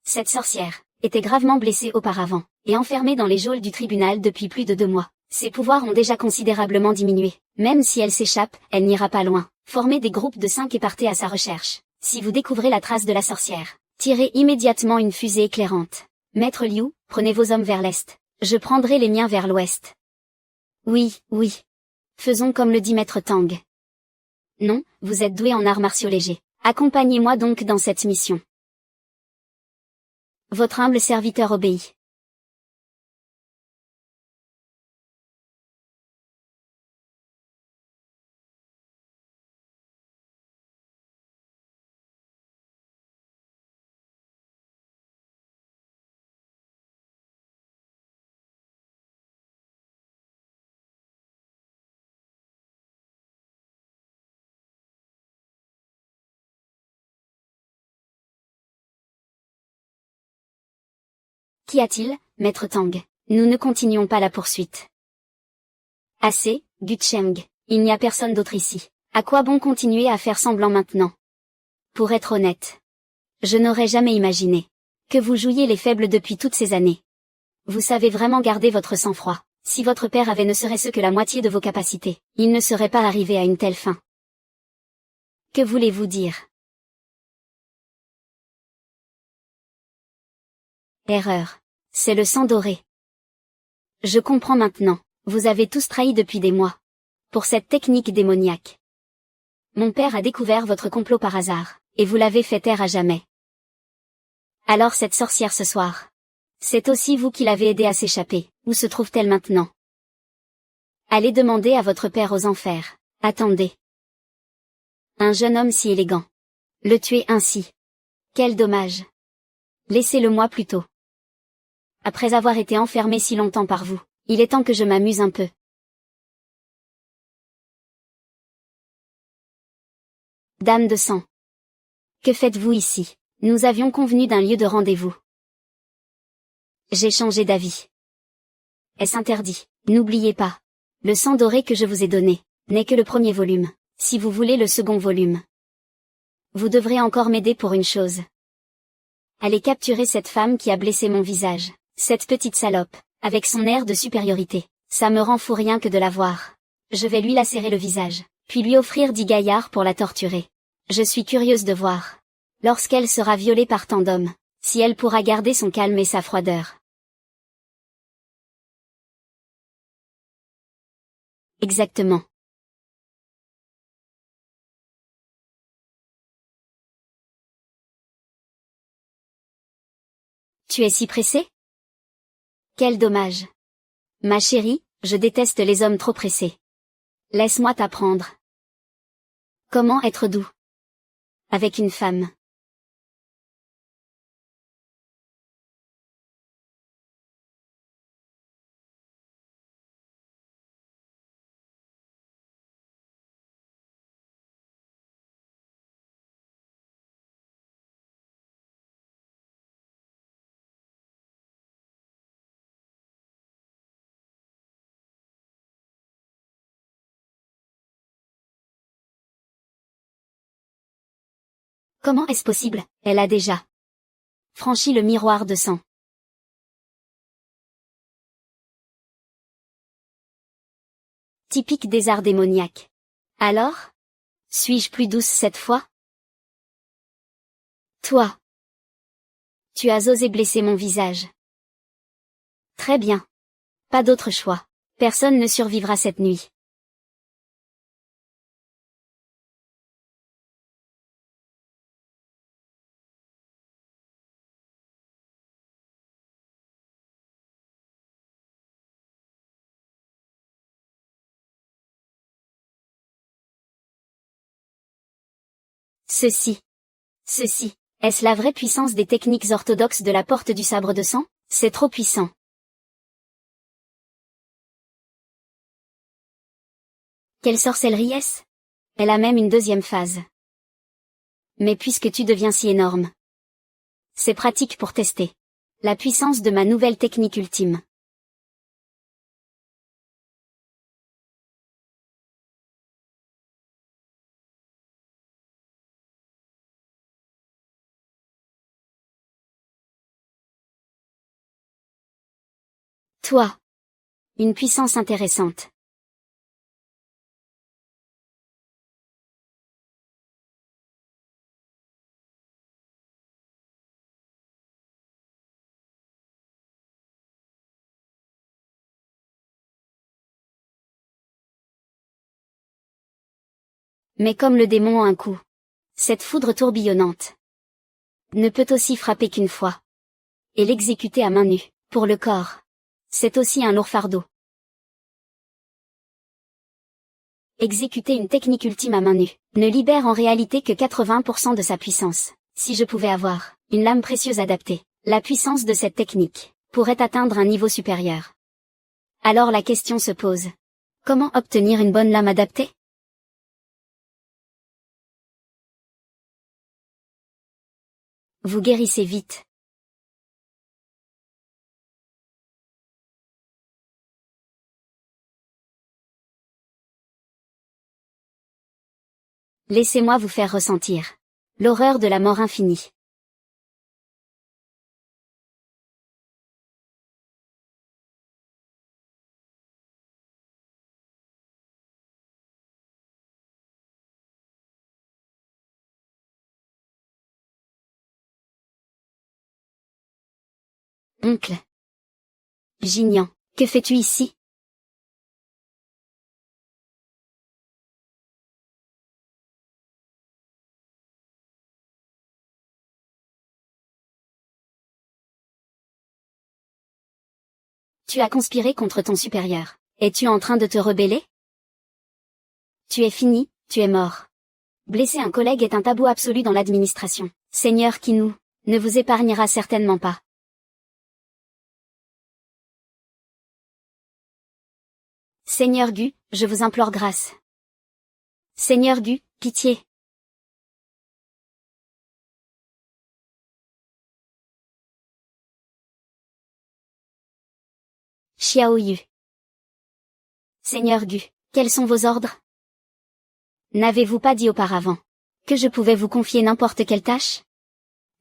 S1: Cette sorcière était gravement blessée auparavant, et enfermée dans les geôles du tribunal depuis plus de 2 mois. Ses pouvoirs ont déjà considérablement diminué. Même si elle s'échappe, elle n'ira pas loin. Formez des groupes de 5 et partez à sa recherche. Si vous découvrez la trace de la sorcière, tirez immédiatement une fusée éclairante. Maître Liu, prenez vos hommes vers l'est. Je prendrai les miens vers l'ouest. Oui. Faisons comme le dit Maître Tang. Non, vous êtes doué en arts martiaux légers. Accompagnez-moi donc dans cette mission. Votre humble serviteur obéit. Qu'y a-t-il, maître Tang? Nous ne continuons pas la poursuite. Assez, Gucheng. Il n'y a personne d'autre ici. À quoi bon continuer à faire semblant maintenant? Pour être honnête, je n'aurais jamais imaginé que vous jouiez les faibles depuis toutes ces années. Vous savez vraiment garder votre sang-froid. Si votre père avait ne serait-ce que la moitié de vos capacités, il ne serait pas arrivé à une telle fin. Que voulez-vous dire? Erreur. C'est le sang doré. Je comprends maintenant. Vous avez tous trahi depuis des mois. Pour cette technique démoniaque. Mon père a découvert votre complot par hasard, et vous l'avez fait taire à jamais. Alors cette sorcière ce soir. C'est aussi vous qui l'avez aidée à s'échapper. Où se trouve-t-elle maintenant? Allez demander à votre père aux enfers. Attendez. Un jeune homme si élégant. Le tuer ainsi. Quel dommage. Laissez-le-moi plutôt. Après avoir été enfermé si longtemps par vous, il est temps que je m'amuse un peu. Dame de sang. Que faites-vous ici? Nous avions convenu d'un lieu de rendez-vous. J'ai changé d'avis. Est-ce interdit? N'oubliez pas. Le sang doré que je vous ai donné n'est que le premier volume. Si vous voulez le second volume, vous devrez encore m'aider pour une chose. Allez capturer cette femme qui a blessé mon visage. Cette petite salope, avec son air de supériorité. Ça me rend fou rien que de la voir. Je vais lui lacérer le visage, puis lui offrir 10 gaillards pour la torturer. Je suis curieuse de voir. Lorsqu'elle sera violée par tant d'hommes, si elle pourra garder son calme et sa froideur. Exactement. Tu es si pressé? Quel dommage. Ma chérie, je déteste les hommes trop pressés. Laisse-moi t'apprendre. Comment être doux avec une femme. Comment est-ce possible? Elle a déjà franchi le miroir de sang. Typique des arts démoniaques. Alors? Suis-je plus douce cette fois? Toi. Tu as osé blesser mon visage. Très bien. Pas d'autre choix. Personne ne survivra cette nuit. Ceci. Est-ce la vraie puissance des techniques orthodoxes de la porte du sabre de sang? C'est trop puissant. Quelle sorcellerie est-ce? Elle a même une deuxième phase. Mais puisque tu deviens si énorme, c'est pratique pour tester la puissance de ma nouvelle technique ultime. Toi. Une puissance intéressante. Mais comme le démon a un coup. Cette foudre tourbillonnante ne peut aussi frapper qu'une fois. Et l'exécuter à main nue, pour le corps. C'est aussi un lourd fardeau. Exécuter une technique ultime à main nue ne libère en réalité que 80% de sa puissance. Si je pouvais avoir une lame précieuse adaptée, la puissance de cette technique pourrait atteindre un niveau supérieur. Alors la question se pose. Comment obtenir une bonne lame adaptée? Vous guérissez vite. Laissez-moi vous faire ressentir l'horreur de la mort infinie. Oncle Gignan, que fais-tu ici? Tu as conspiré contre ton supérieur. Es-tu en train de te rebeller? Tu es fini, tu es mort. Blesser un collègue est un tabou absolu dans l'administration. Seigneur Kinou ne vous épargnera certainement pas. Seigneur Gu, je vous implore grâce. Seigneur Gu, pitié. Xiao Yu. Seigneur Gu, quels sont vos ordres? N'avez-vous pas dit auparavant que je pouvais vous confier n'importe quelle tâche?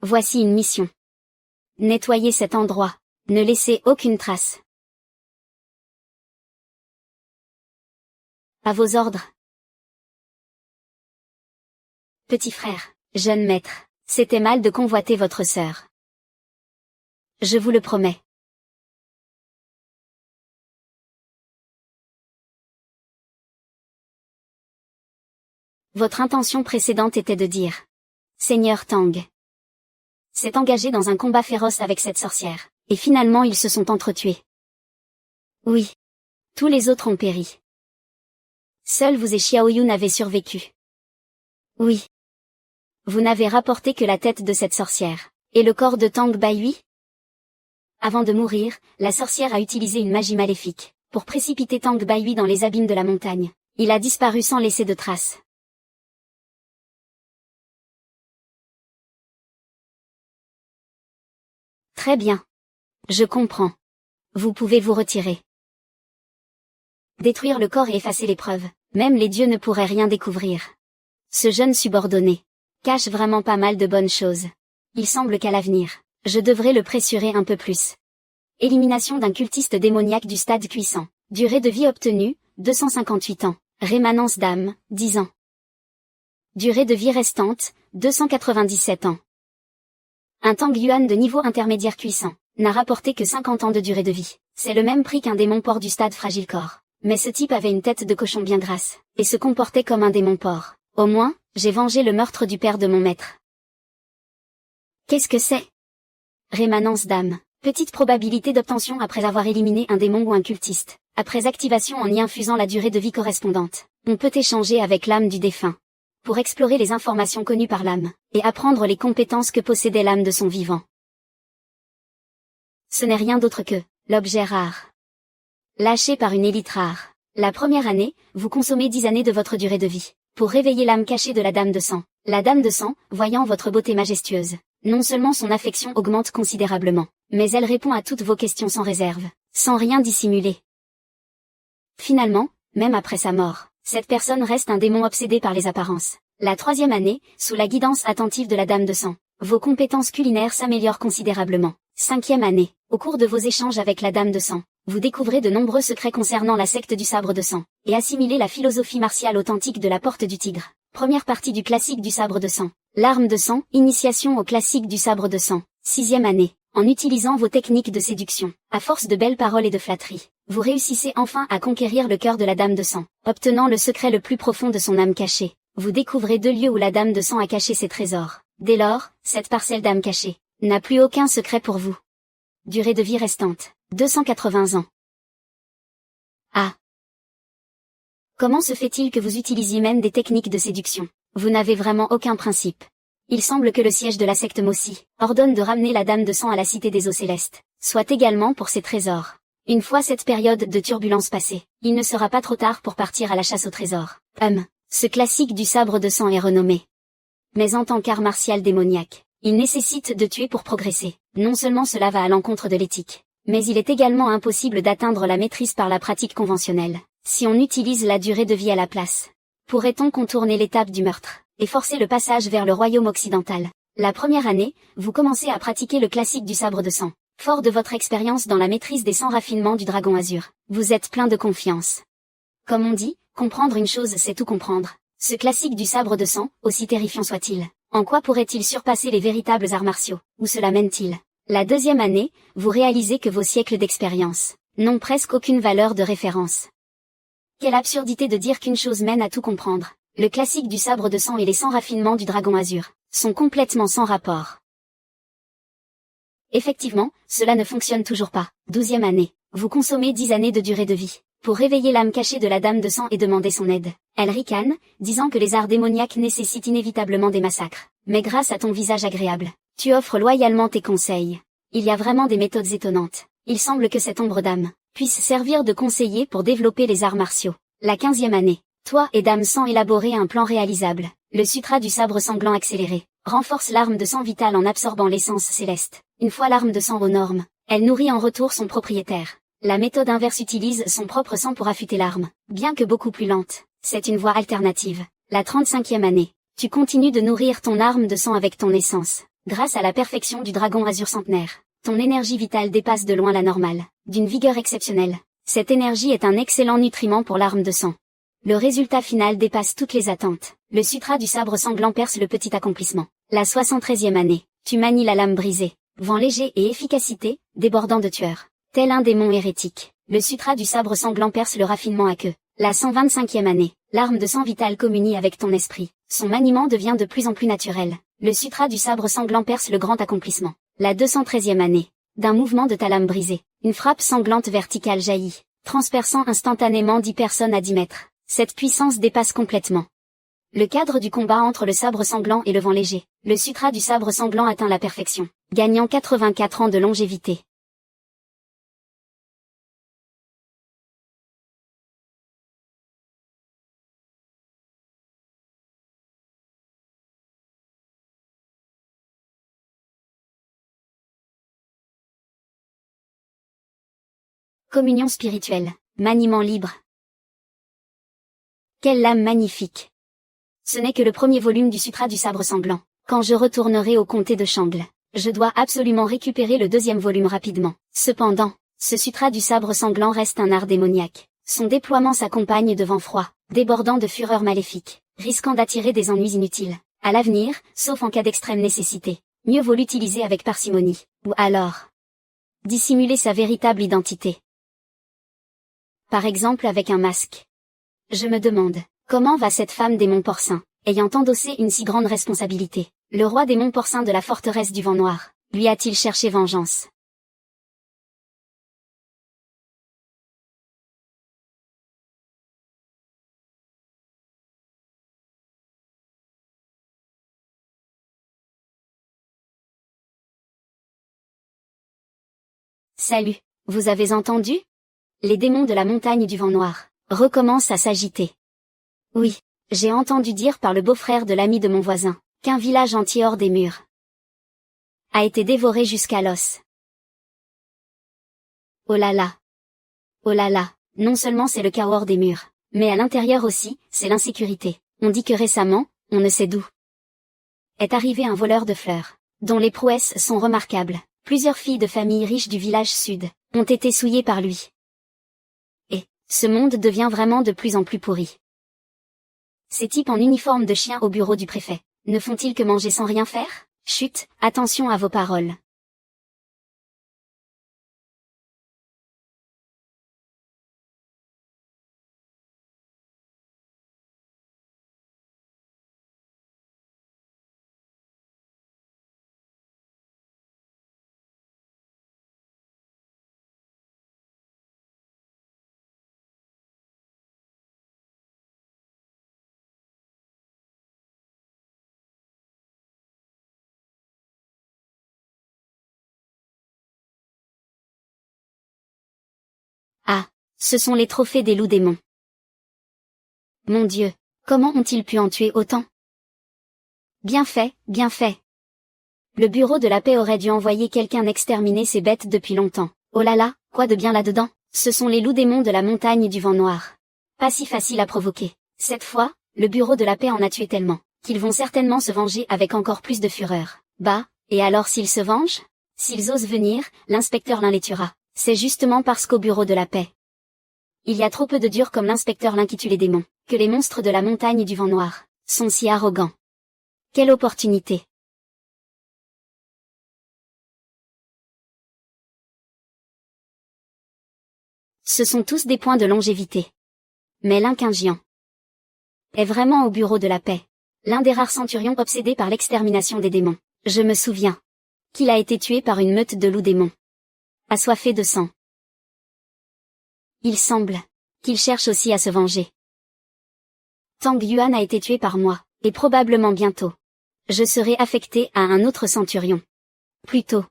S1: Voici une mission. Nettoyez cet endroit. Ne laissez aucune trace. À vos ordres. Petit frère, jeune maître, c'était mal de convoiter votre sœur. Je vous le promets. Votre intention précédente était de dire. Seigneur Tang s'est engagé dans un combat féroce avec cette sorcière, et finalement ils se sont entretués. Oui. Tous les autres ont péri. Seul vous et Xiaoyun avez survécu. Oui. Vous n'avez rapporté que la tête de cette sorcière. Et le corps de Tang Baiyui? Avant de mourir, la sorcière a utilisé une magie maléfique, pour précipiter Tang Baiyui dans les abîmes de la montagne. Il a disparu sans laisser de traces. Très bien. Je comprends. Vous pouvez vous retirer. Détruire le corps et effacer les preuves, même les dieux ne pourraient rien découvrir. Ce jeune subordonné cache vraiment pas mal de bonnes choses. Il semble qu'à l'avenir, je devrais le pressurer un peu plus. Élimination d'un cultiste démoniaque du stade cuissant. Durée de vie obtenue, 258 ans. Rémanence d'âme, 10 ans. Durée de vie restante, 297 ans. Un Tang Yuan de niveau intermédiaire cuissant n'a rapporté que 50 ans de durée de vie. C'est le même prix qu'un démon porc du stade fragile corps. Mais ce type avait une tête de cochon bien grasse, et se comportait comme un démon porc. Au moins, j'ai vengé le meurtre du père de mon maître. Qu'est-ce que c'est? Rémanence d'âme. Petite probabilité d'obtention après avoir éliminé un démon ou un cultiste. Après activation en y infusant la durée de vie correspondante, on peut échanger avec l'âme du défunt. Pour explorer les informations connues par l'âme, et apprendre les compétences que possédait l'âme de son vivant. Ce n'est rien d'autre que l'objet rare. Lâché par une élite rare. La première année, vous consommez 10 années de votre durée de vie, pour réveiller l'âme cachée de la Dame de Sang. La Dame de Sang, voyant votre beauté majestueuse, non seulement son affection augmente considérablement, mais elle répond à toutes vos questions sans réserve, sans rien dissimuler. Finalement, même après sa mort, cette personne reste un démon obsédé par les apparences. La 3e année, sous la guidance attentive de la Dame de Sang, vos compétences culinaires s'améliorent considérablement. 5e année, au cours de vos échanges avec la Dame de Sang, vous découvrez de nombreux secrets concernant la secte du sabre de sang, et assimilez la philosophie martiale authentique de la porte du tigre. Première partie du classique du sabre de sang. L'arme de sang, initiation au classique du sabre de sang. 6e année. En utilisant vos techniques de séduction, à force de belles paroles et de flatteries, vous réussissez enfin à conquérir le cœur de la Dame de Sang, obtenant le secret le plus profond de son âme cachée. Vous découvrez 2 lieux où la Dame de Sang a caché ses trésors. Dès lors, cette parcelle d'âme cachée n'a plus aucun secret pour vous. Durée de vie restante, 280 ans. Ah. Comment se fait-il que vous utilisiez même des techniques de séduction? Vous n'avez vraiment aucun principe. Il semble que le siège de la secte Mossi ordonne de ramener la Dame de Sang à la Cité des Eaux Célestes, soit également pour ses trésors. Une fois cette période de turbulence passée, il ne sera pas trop tard pour partir à la chasse au trésor. Ce classique du sabre de sang est renommé. Mais en tant qu'art martial démoniaque, il nécessite de tuer pour progresser. Non seulement cela va à l'encontre de l'éthique, mais il est également impossible d'atteindre la maîtrise par la pratique conventionnelle, si on utilise la durée de vie à la place. Pourrait-on contourner l'étape du meurtre, et forcer le passage vers le royaume occidental? La première année, vous commencez à pratiquer le classique du sabre de sang. Fort de votre expérience dans la maîtrise des 100 raffinements du dragon azur, vous êtes plein de confiance. Comme on dit, comprendre une chose c'est tout comprendre. Ce classique du sabre de sang, aussi terrifiant soit-il, en quoi pourrait-il surpasser les véritables arts martiaux? Où cela mène-t-il? La deuxième année, vous réalisez que vos siècles d'expérience n'ont presque aucune valeur de référence. Quelle absurdité de dire qu'une chose mène à tout comprendre. Le classique du sabre de sang et les 100 raffinements du dragon azur sont complètement sans rapport. Effectivement, cela ne fonctionne toujours pas. 12e année. Vous consommez 10 années de durée de vie pour réveiller l'âme cachée de la dame de sang et demander son aide. Elle ricane, disant que les arts démoniaques nécessitent inévitablement des massacres. Mais grâce à ton visage agréable, tu offres loyalement tes conseils. Il y a vraiment des méthodes étonnantes. Il semble que cette ombre d'âme puisse servir de conseiller pour développer les arts martiaux. La 15e année. Toi et Dame Sang élaborer un plan réalisable. Le sutra du sabre sanglant accéléré renforce l'arme de sang vitale en absorbant l'essence céleste. Une fois l'arme de sang aux normes, elle nourrit en retour son propriétaire. La méthode inverse utilise son propre sang pour affûter l'arme. Bien que beaucoup plus lente, c'est une voie alternative. La 35e année. Tu continues de nourrir ton arme de sang avec ton essence. Grâce à la perfection du dragon azur centenaire, ton énergie vitale dépasse de loin la normale. D'une vigueur exceptionnelle. Cette énergie est un excellent nutriment pour l'arme de sang. Le résultat final dépasse toutes les attentes. Le sutra du sabre sanglant perce le petit accomplissement. La 73e année. Tu manies la lame brisée. Vent léger et efficacité, débordant de tueurs. Tel un démon hérétique. Le sutra du sabre sanglant perce le raffinement à queue. La 125e année. L'arme de sang vital communie avec ton esprit. Son maniement devient de plus en plus naturel. Le sutra du sabre sanglant perce le grand accomplissement. La 213e année. D'un mouvement de ta lame brisée, une frappe sanglante verticale jaillit, transperçant instantanément 10 personnes à 10 mètres. Cette puissance dépasse complètement le cadre du combat entre le sabre sanglant et le vent léger. Le sutra du sabre sanglant atteint la perfection, gagnant 84 ans de longévité. Communion spirituelle, maniement libre. Quelle lame magnifique! Ce n'est que le premier volume du sutra du sabre sanglant. Quand je retournerai au comté de Changle, je dois absolument récupérer le deuxième volume rapidement. Cependant, ce sutra du sabre sanglant reste un art démoniaque. Son déploiement s'accompagne de vent froid, débordant de fureur maléfique, risquant d'attirer des ennuis inutiles. À l'avenir, sauf en cas d'extrême nécessité, mieux vaut l'utiliser avec parcimonie, ou alors dissimuler sa véritable identité. Par exemple avec un masque. Je me demande, comment va cette femme des monts Porcins, ayant endossé une si grande responsabilité? Le roi des monts Porcins de la forteresse du vent noir, lui a-t-il cherché vengeance? Salut, vous avez entendu? Les démons de la montagne du vent noir recommencent à s'agiter. Oui, j'ai entendu dire par le beau-frère de l'ami de mon voisin, qu'un village entier hors des murs a été dévoré jusqu'à l'os. Oh là là! Oh là là! Non seulement c'est le chaos hors des murs, mais à l'intérieur aussi, c'est l'insécurité. On dit que récemment, on ne sait d'où est arrivé un voleur de fleurs, dont les prouesses sont remarquables. Plusieurs filles de familles riches du village sud ont été souillées par lui. Et, ce monde devient vraiment de plus en plus pourri. Ces types en uniforme de chien au bureau du préfet, ne font-ils que manger sans rien faire? Chut, attention à vos paroles. Ah, ce sont les trophées des loups démons. Mon Dieu, comment ont-ils pu en tuer autant? Bien fait, bien fait. Le bureau de la paix aurait dû envoyer quelqu'un exterminer ces bêtes depuis longtemps. Oh là là, quoi de bien là-dedans? Ce sont les loups démons de la montagne du vent noir. Pas si facile à provoquer. Cette fois, Le bureau de la paix en a tué tellement, qu'ils vont certainement se venger avec encore plus de fureur. Bah, et alors s'ils se vengent? S'ils osent venir, l'inspecteur Lin les tuera. C'est justement parce qu'au bureau de la paix, il y a trop peu de durs comme l'inspecteur Lin qui tue les démons, que les monstres de la montagne et du vent noir sont si arrogants. Quelle opportunité! Ce sont tous des points de longévité. Mais Lin-Quingian est vraiment au bureau de la paix. L'un des rares centurions obsédés par l'extermination des démons. Je me souviens qu'il a été tué par une meute de loups démons, assoiffés de sang. Il semble qu'il cherche aussi à se venger. Tang Yuan a été tué par moi, et probablement bientôt je serai affecté à un autre centurion. Plutôt,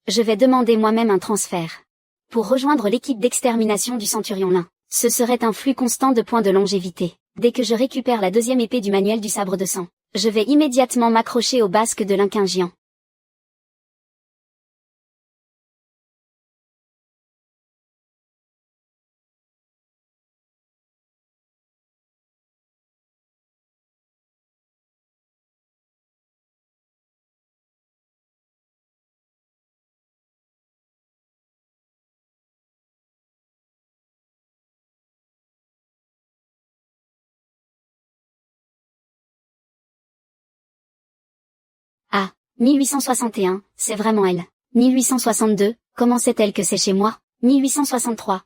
S1: je vais demander moi-même un transfert pour rejoindre l'équipe d'extermination du centurion Lin. Ce serait un flux constant de points de longévité. Dès que je récupère la deuxième épée du manuel du sabre de sang, je vais immédiatement m'accrocher au basque de Lin-Quingian. Ah, 1861, c'est vraiment elle. 1862, comment sait-elle que c'est chez moi? 1863,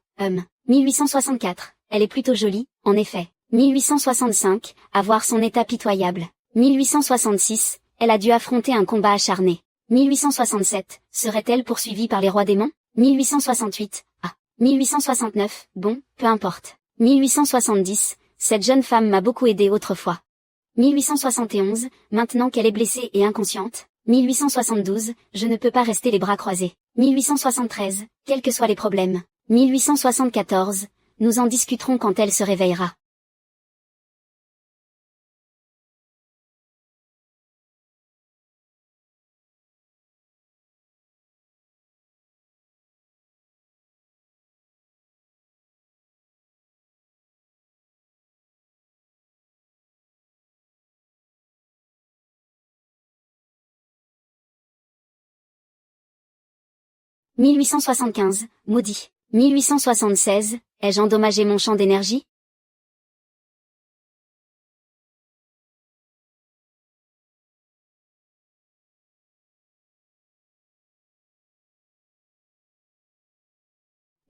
S1: 1864, elle est plutôt jolie, en effet. 1865, à voir son état pitoyable. 1866, elle a dû affronter un combat acharné. 1867, serait-elle poursuivie par les rois démons? 1868, 1869, bon, peu importe. 1870, cette jeune femme m'a beaucoup aidé autrefois. 1871, maintenant qu'elle est blessée et inconsciente. 1872, je ne peux pas rester les bras croisés. 1873, quels que soient les problèmes. 1874, nous en discuterons quand elle se réveillera. « 1875, maudit. 1876, ai-je endommagé mon champ d'énergie?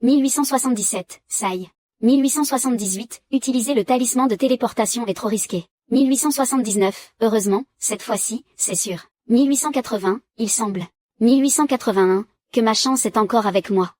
S1: « 1877, Sai. 1878, utiliser le talisman de téléportation est trop risqué. 1879, heureusement, cette fois-ci, c'est sûr. 1880, il semble. 1881, que ma chance est encore avec moi.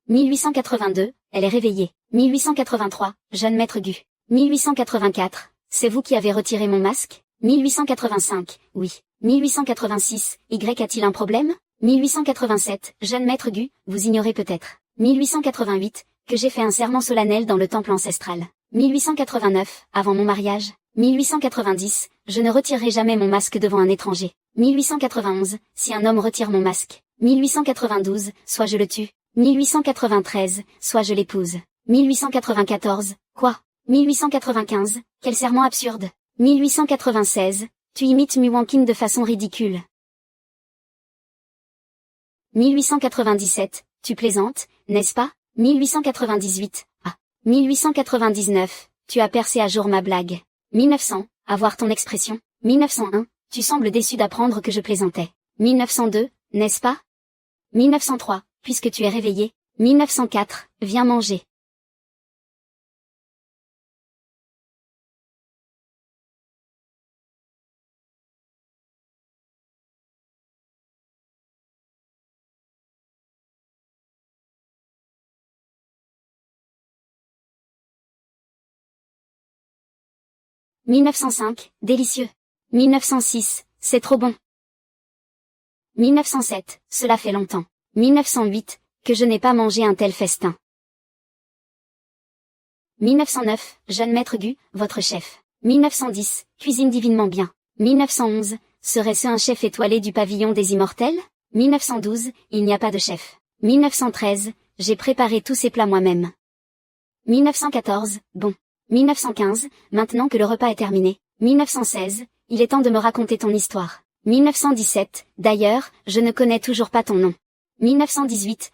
S1: 1882, elle est réveillée. 1883, jeune maître Gu. 1884, c'est vous qui avez retiré mon masque? 1885, oui. 1886, Y a-t-il un problème? 1887, jeune maître Gu, vous ignorez peut-être. 1888, que j'ai fait un serment solennel dans le temple ancestral. 1889, avant mon mariage. 1890, je ne retirerai jamais mon masque devant un étranger. 1891, si un homme retire mon masque. 1892, soit je le tue. 1893, soit je l'épouse. 1894, quoi? 1895, quel serment absurde. 1896, tu imites Muwankin de façon ridicule. 1897, tu plaisantes, n'est-ce pas? 1898, 1899, tu as percé à jour ma blague. 1900, avoir ton expression. 1901, tu sembles déçu d'apprendre que je plaisantais. 1902, n'est-ce pas? 1903, puisque tu es réveillé. 1904, viens manger. « 1905, délicieux. 1906, c'est trop bon. 1907, cela fait longtemps. 1908, que je n'ai pas mangé un tel festin. 1909, jeune maître Gu, votre chef. 1910, cuisine divinement bien. 1911, serait-ce un chef étoilé du pavillon des immortels? 1912, il n'y a pas de chef. 1913, j'ai préparé tous ces plats moi-même. 1914, bon. 1915, maintenant que le repas est terminé. 1916, il est temps de me raconter ton histoire. 1917, d'ailleurs, je ne connais toujours pas ton nom. 1918,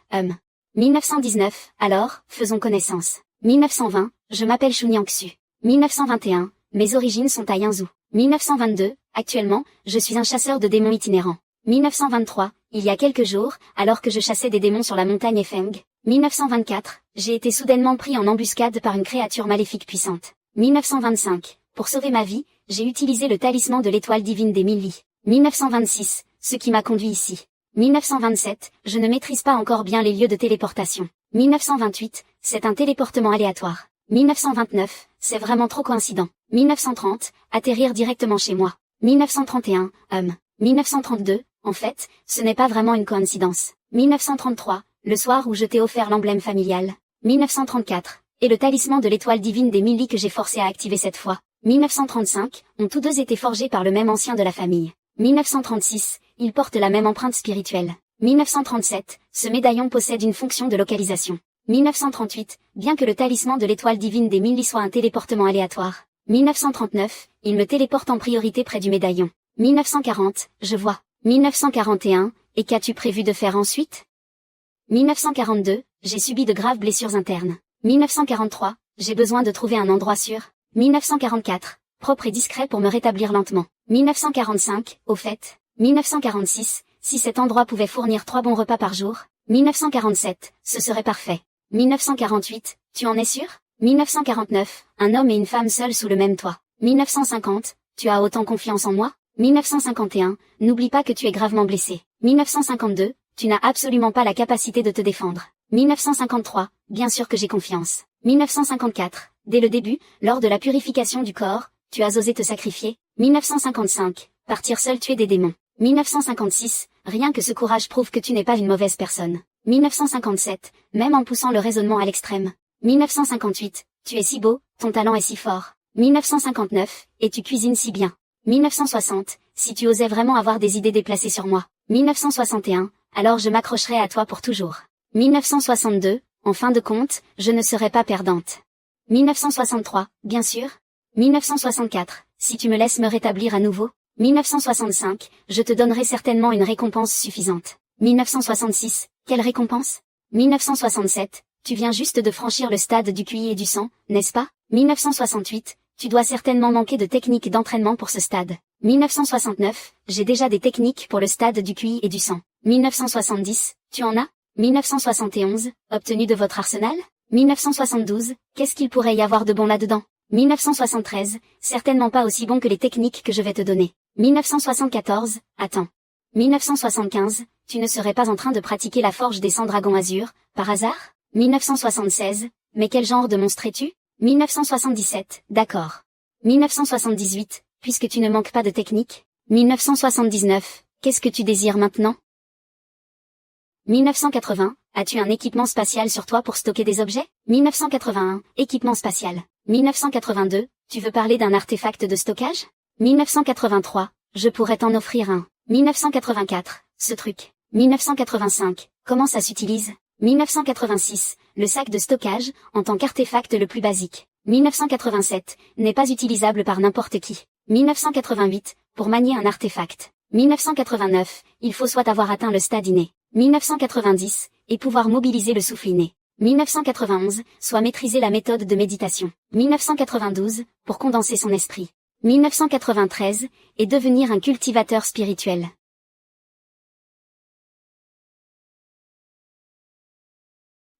S1: 1919, alors, faisons connaissance. 1920, je m'appelle Chunyangsu. 1921, mes origines sont à Yinzhou. 1922, actuellement, je suis un chasseur de démons itinérant. 1923, il y a quelques jours, alors que je chassais des démons sur la montagne Efeng. 1924, j'ai été soudainement pris en embuscade par une créature maléfique puissante. 1925, pour sauver ma vie, j'ai utilisé le talisman de l'étoile divine des 1000 lits. 1926, ce qui m'a conduit ici. 1927, je ne maîtrise pas encore bien les lieux de téléportation. 1928, c'est un téléportement aléatoire. 1929, c'est vraiment trop coïncident. 1930, atterrir directement chez moi. 1931, 1932, en fait, ce n'est pas vraiment une coïncidence. 1933, le soir où je t'ai offert l'emblème familial. 1934, et le talisman de l'étoile divine des 1000 lits que j'ai forcé à activer cette fois. 1935, ont tous deux été forgés par le même ancien de la famille. 1936, ils portent la même empreinte spirituelle. 1937, ce médaillon possède une fonction de localisation. 1938, bien que le talisman de l'étoile divine des 1000 lits soit un téléportement aléatoire. 1939, il me téléporte en priorité près du médaillon. 1940, je vois. 1941, et qu'as-tu prévu de faire ensuite? 1942, j'ai subi de graves blessures internes. 1943, j'ai besoin de trouver un endroit sûr. 1944, propre et discret pour me rétablir lentement. 1945, au fait. 1946, si cet endroit pouvait fournir 3 bons repas par jour. 1947, ce serait parfait. 1948, tu en es sûr? 1949, un homme et une femme seuls sous le même toit. 1950, tu as autant confiance en moi? 1951, n'oublie pas que tu es gravement blessé. 1952, tu n'as absolument pas la capacité de te défendre. 1953, bien sûr que j'ai confiance. 1954, dès le début, lors de la purification du corps, tu as osé te sacrifier. 1955, partir seul tuer des démons. 1956, rien que ce courage prouve que tu n'es pas une mauvaise personne. 1957, même en poussant le raisonnement à l'extrême. 1958, tu es si beau, ton talent est si fort. 1959, et tu cuisines si bien. 1960, si tu osais vraiment avoir des idées déplacées sur moi. 1961, alors je m'accrocherai à toi pour toujours. 1962, en fin de compte, je ne serai pas perdante. 1963, bien sûr. 1964, si tu me laisses me rétablir à nouveau. 1965, je te donnerai certainement une récompense suffisante. 1966, quelle récompense? 1967, tu viens juste de franchir le stade du QI et du sang, n'est-ce pas? 1968, tu dois certainement manquer de techniques d'entraînement pour ce stade. 1969, j'ai déjà des techniques pour le stade du QI et du sang. 1970, tu en as? 1971, obtenu de votre arsenal? 1972, qu'est-ce qu'il pourrait y avoir de bon là-dedans? 1973, certainement pas aussi bon que les techniques que je vais te donner. 1974, attends. 1975, tu ne serais pas en train de pratiquer la forge des 100 dragons azur, par hasard? 1976, mais quel genre de monstre es-tu? 1977, d'accord. 1978, puisque tu ne manques pas de technique. 1979, qu'est-ce que tu désires maintenant? 1980, as-tu un équipement spatial sur toi pour stocker des objets? 1981, équipement spatial. 1982, tu veux parler d'un artefact de stockage? 1983, je pourrais t'en offrir un. 1984, ce truc. 1985, comment ça s'utilise? 1986, le sac de stockage, en tant qu'artefact le plus basique. 1987, n'est pas utilisable par n'importe qui. 1988, pour manier un artefact. 1989, il faut soit avoir atteint le stade inné. 1990, et pouvoir mobiliser le souffle inné. 1991, soit maîtriser la méthode de méditation. 1992, pour condenser son esprit. 1993, et devenir un cultivateur spirituel.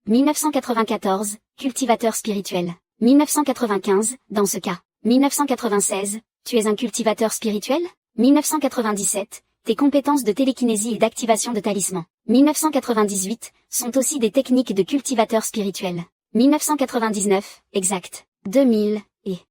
S1: « 1994, cultivateur spirituel. 1995, dans ce cas. 1996, tu es un cultivateur spirituel? 1997, tes compétences de télékinésie et d'activation de talisman. 1998, sont aussi des techniques de cultivateur spirituel. 1999, exact. 2000, et... «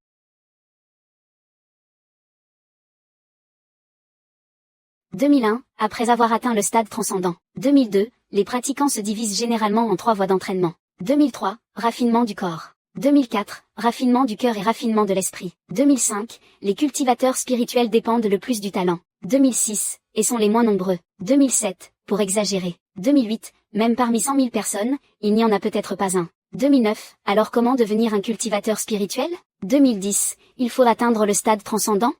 S1: 2001, après avoir atteint le stade transcendant. 2002, les pratiquants se divisent généralement en 3 voies d'entraînement. 2003, raffinement du corps. 2004, raffinement du cœur et raffinement de l'esprit. 2005, les cultivateurs spirituels dépendent le plus du talent. 2006, et sont les moins nombreux. 2007, pour exagérer. 2008, même parmi 100 000 personnes, il n'y en a peut-être pas un. 2009, alors comment devenir un cultivateur spirituel? 2010, il faut atteindre le stade transcendant?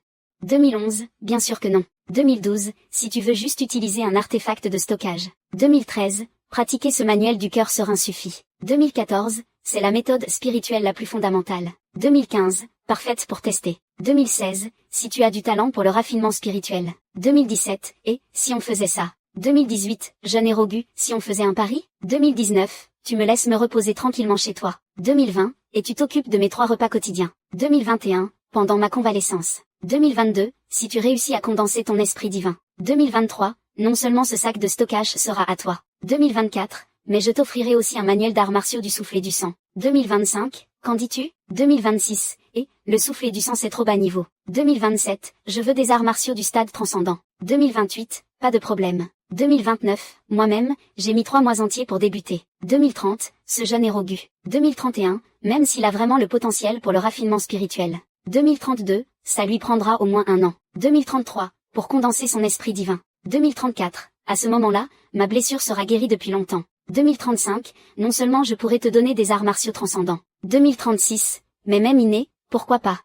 S1: 2011, bien sûr que non. 2012, si tu veux juste utiliser un artefact de stockage. 2013, pratiquer ce manuel du cœur serein suffit. 2014, c'est la méthode spirituelle la plus fondamentale. 2015, parfaite pour tester. 2016, si tu as du talent pour le raffinement spirituel. 2017, et, si on faisait ça. 2018, jeune Erogu, si on faisait un pari. 2019, tu me laisses me reposer tranquillement chez toi. 2020, et tu t'occupes de mes 3 repas quotidiens. 2021, pendant ma convalescence. 2022, si tu réussis à condenser ton esprit divin. 2023, non seulement ce sac de stockage sera à toi. 2024, mais je t'offrirai aussi un manuel d'arts martiaux du soufflet du sang. 2025, qu'en dis-tu? 2026, et, le soufflet du sang c'est trop bas niveau. 2027, je veux des arts martiaux du stade transcendant. 2028, pas de problème. 2029, moi-même, j'ai mis 3 mois entiers pour débuter. 2030, ce jeune Erogu. 2031, même s'il a vraiment le potentiel pour le raffinement spirituel. 2032, ça lui prendra au moins 1 an. 2033, pour condenser son esprit divin. 2034, à ce moment-là, ma blessure sera guérie depuis longtemps. 2035, non seulement je pourrai te donner des arts martiaux transcendants. 2036, mais même inné, pourquoi pas.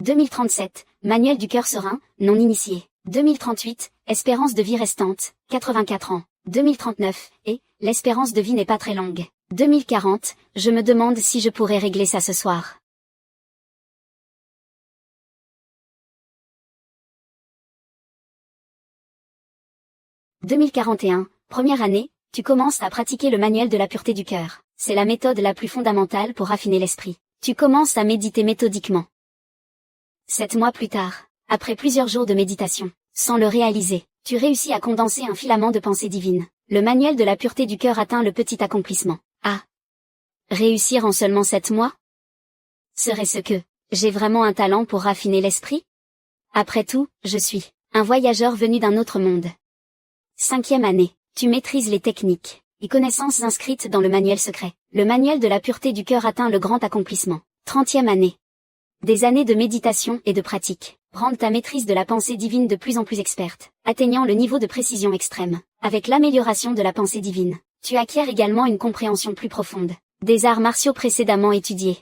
S1: « 2037, manuel du cœur serein, non initié. 2038, espérance de vie restante, 84 ans. 2039, et, l'espérance de vie n'est pas très longue. 2040, je me demande si je pourrais régler ça ce soir. « 2041, première année, tu commences à pratiquer le manuel de la pureté du cœur. C'est la méthode la plus fondamentale pour raffiner l'esprit. Tu commences à méditer méthodiquement. 7 mois plus tard, après plusieurs jours de méditation, sans le réaliser, tu réussis à condenser un filament de pensée divine. Le manuel de la pureté du cœur atteint le petit accomplissement. Ah! Réussir en seulement 7 mois? Serait-ce que j'ai vraiment un talent pour raffiner l'esprit? Après tout, je suis un voyageur venu d'un autre monde. 5e année, tu maîtrises les techniques et connaissances inscrites dans le manuel secret. Le manuel de la pureté du cœur atteint le grand accomplissement. 30e année. Des années de méditation et de pratique rendent ta maîtrise de la pensée divine de plus en plus experte, atteignant le niveau de précision extrême. Avec l'amélioration de la pensée divine, tu acquiers également une compréhension plus profonde des arts martiaux précédemment étudiés.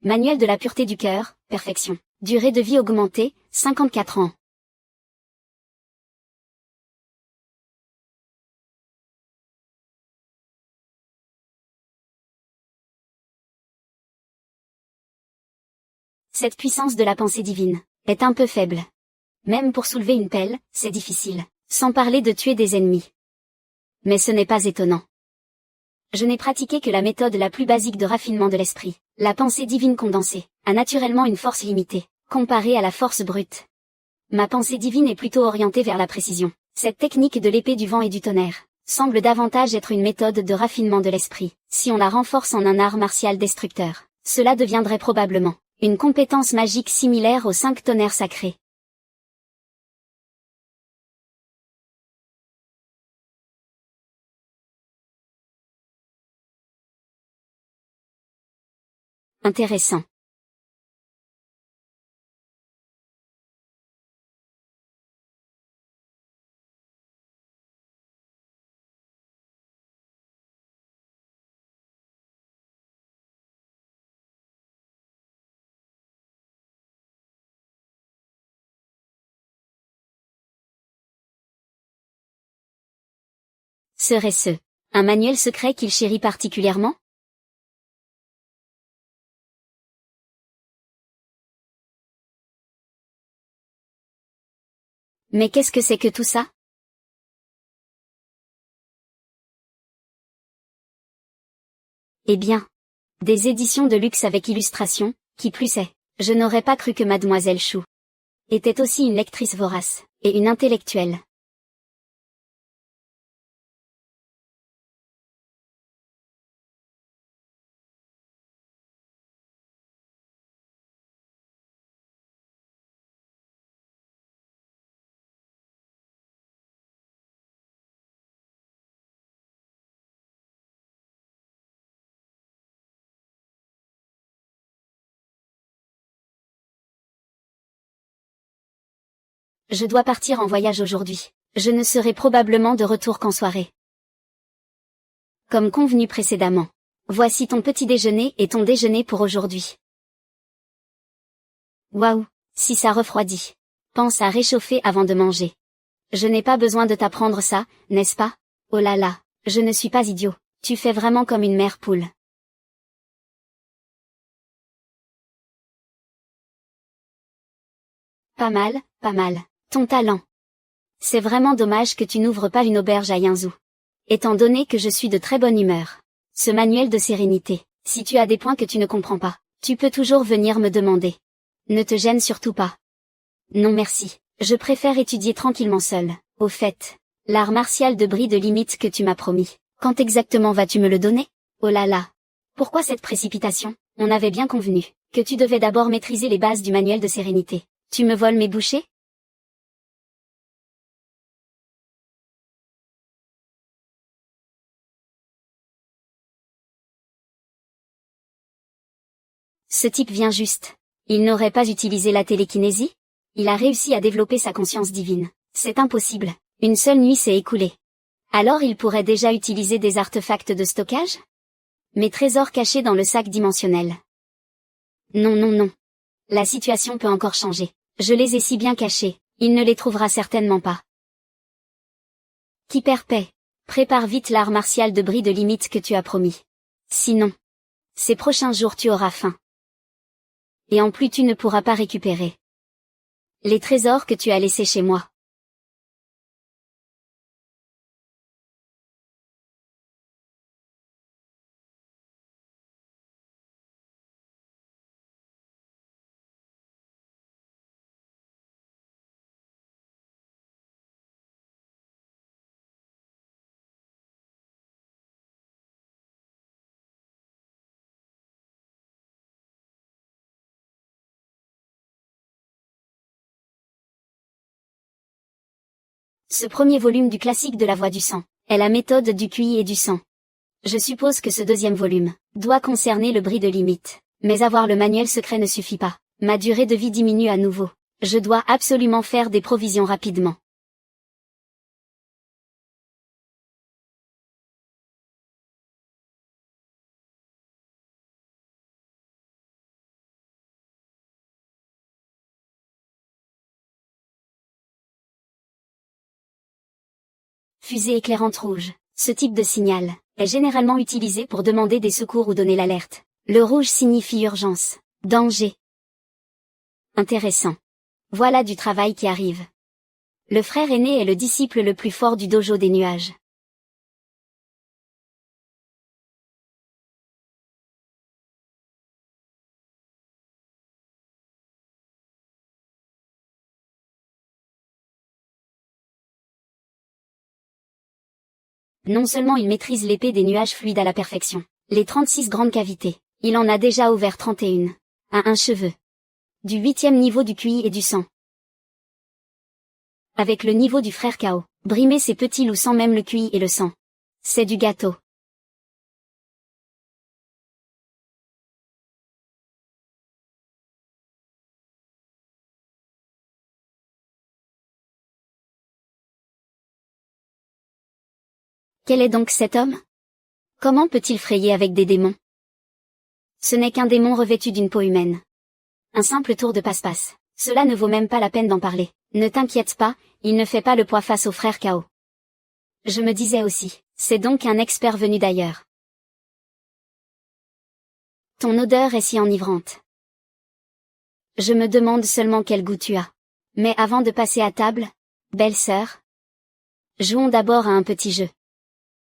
S1: Manuel de la pureté du cœur, perfection. Durée de vie augmentée, 54 ans. Cette puissance de la pensée divine est un peu faible. Même pour soulever une pelle, c'est difficile, sans parler de tuer des ennemis. Mais ce n'est pas étonnant. Je n'ai pratiqué que la méthode la plus basique de raffinement de l'esprit. La pensée divine condensée a naturellement une force limitée, comparée à la force brute. Ma pensée divine est plutôt orientée vers la précision. Cette technique de l'épée du vent et du tonnerre semble davantage être une méthode de raffinement de l'esprit. Si on la renforce en un art martial destructeur, cela deviendrait probablement une compétence magique similaire aux 5 tonnerres sacrés. Intéressant. Serait-ce un manuel secret qu'il chérit particulièrement? Mais qu'est-ce que c'est que tout ça? Eh bien, des éditions de luxe avec illustration, qui plus est. Je n'aurais pas cru que Mademoiselle Chou était aussi une lectrice vorace, et une intellectuelle. Je dois partir en voyage aujourd'hui. Je ne serai probablement de retour qu'en soirée. Comme convenu précédemment. Voici ton petit déjeuner et ton déjeuner pour aujourd'hui. Waouh, si ça refroidit. Pense à réchauffer avant de manger. Je n'ai pas besoin de t'apprendre ça, n'est-ce pas? Oh là là, je ne suis pas idiot. Tu fais vraiment comme une mère poule. Pas mal, pas mal. Ton talent. C'est vraiment dommage que tu n'ouvres pas une auberge à Yinzhou. Étant donné que je suis de très bonne humeur. Ce manuel de sérénité, si tu as des points que tu ne comprends pas, tu peux toujours venir me demander. Ne te gêne surtout pas. Non merci, je préfère étudier tranquillement seul. Au fait, l'art martial de bris de limite que tu m'as promis, quand exactement vas-tu me le donner? Oh là là. Pourquoi cette précipitation? On avait bien convenu que tu devais d'abord maîtriser les bases du manuel de sérénité. Tu me voles mes bouchées? Ce type vient juste. Il n'aurait pas utilisé la télékinésie? Il a réussi à développer sa conscience divine. C'est impossible. Une seule nuit s'est écoulée. Alors il pourrait déjà utiliser des artefacts de stockage? Mes trésors cachés dans le sac dimensionnel. Non non non. La situation peut encore changer. Je les ai si bien cachés, il ne les trouvera certainement pas. Qui perd paie. Prépare vite l'art martial de bris de limite que tu as promis. Sinon, ces prochains jours tu auras faim. Et en plus tu ne pourras pas récupérer les trésors que tu as laissés chez moi. Ce premier volume du classique de la voix du sang est la méthode du QI et du sang. Je suppose que ce deuxième volume doit concerner le bris de limite. Mais avoir le manuel secret ne suffit pas. Ma durée de vie diminue à nouveau. Je dois absolument faire des provisions rapidement. Fusée éclairante rouge. Ce type de signal est généralement utilisé pour demander des secours ou donner l'alerte. Le rouge signifie urgence, danger. Intéressant. Voilà du travail qui arrive. Le frère aîné est le disciple le plus fort du dojo des nuages. Non seulement il maîtrise l'épée des nuages fluides à la perfection, les 36 grandes cavités, il en a déjà ouvert 31. À un cheveu. Du 8e niveau du QI et du sang. Avec le niveau du frère Kao, brimer ces petits loups sans même le QI et le sang. C'est du gâteau. Quel est donc cet homme? Comment peut-il frayer avec des démons? Ce n'est qu'un démon revêtu d'une peau humaine. Un simple tour de passe-passe. Cela ne vaut même pas la peine d'en parler. Ne t'inquiète pas, il ne fait pas le poids face au frère Kao. Je me disais aussi, c'est donc un expert venu d'ailleurs. Ton odeur est si enivrante. Je me demande seulement quel goût tu as. Mais avant de passer à table, belle sœur, jouons d'abord à un petit jeu.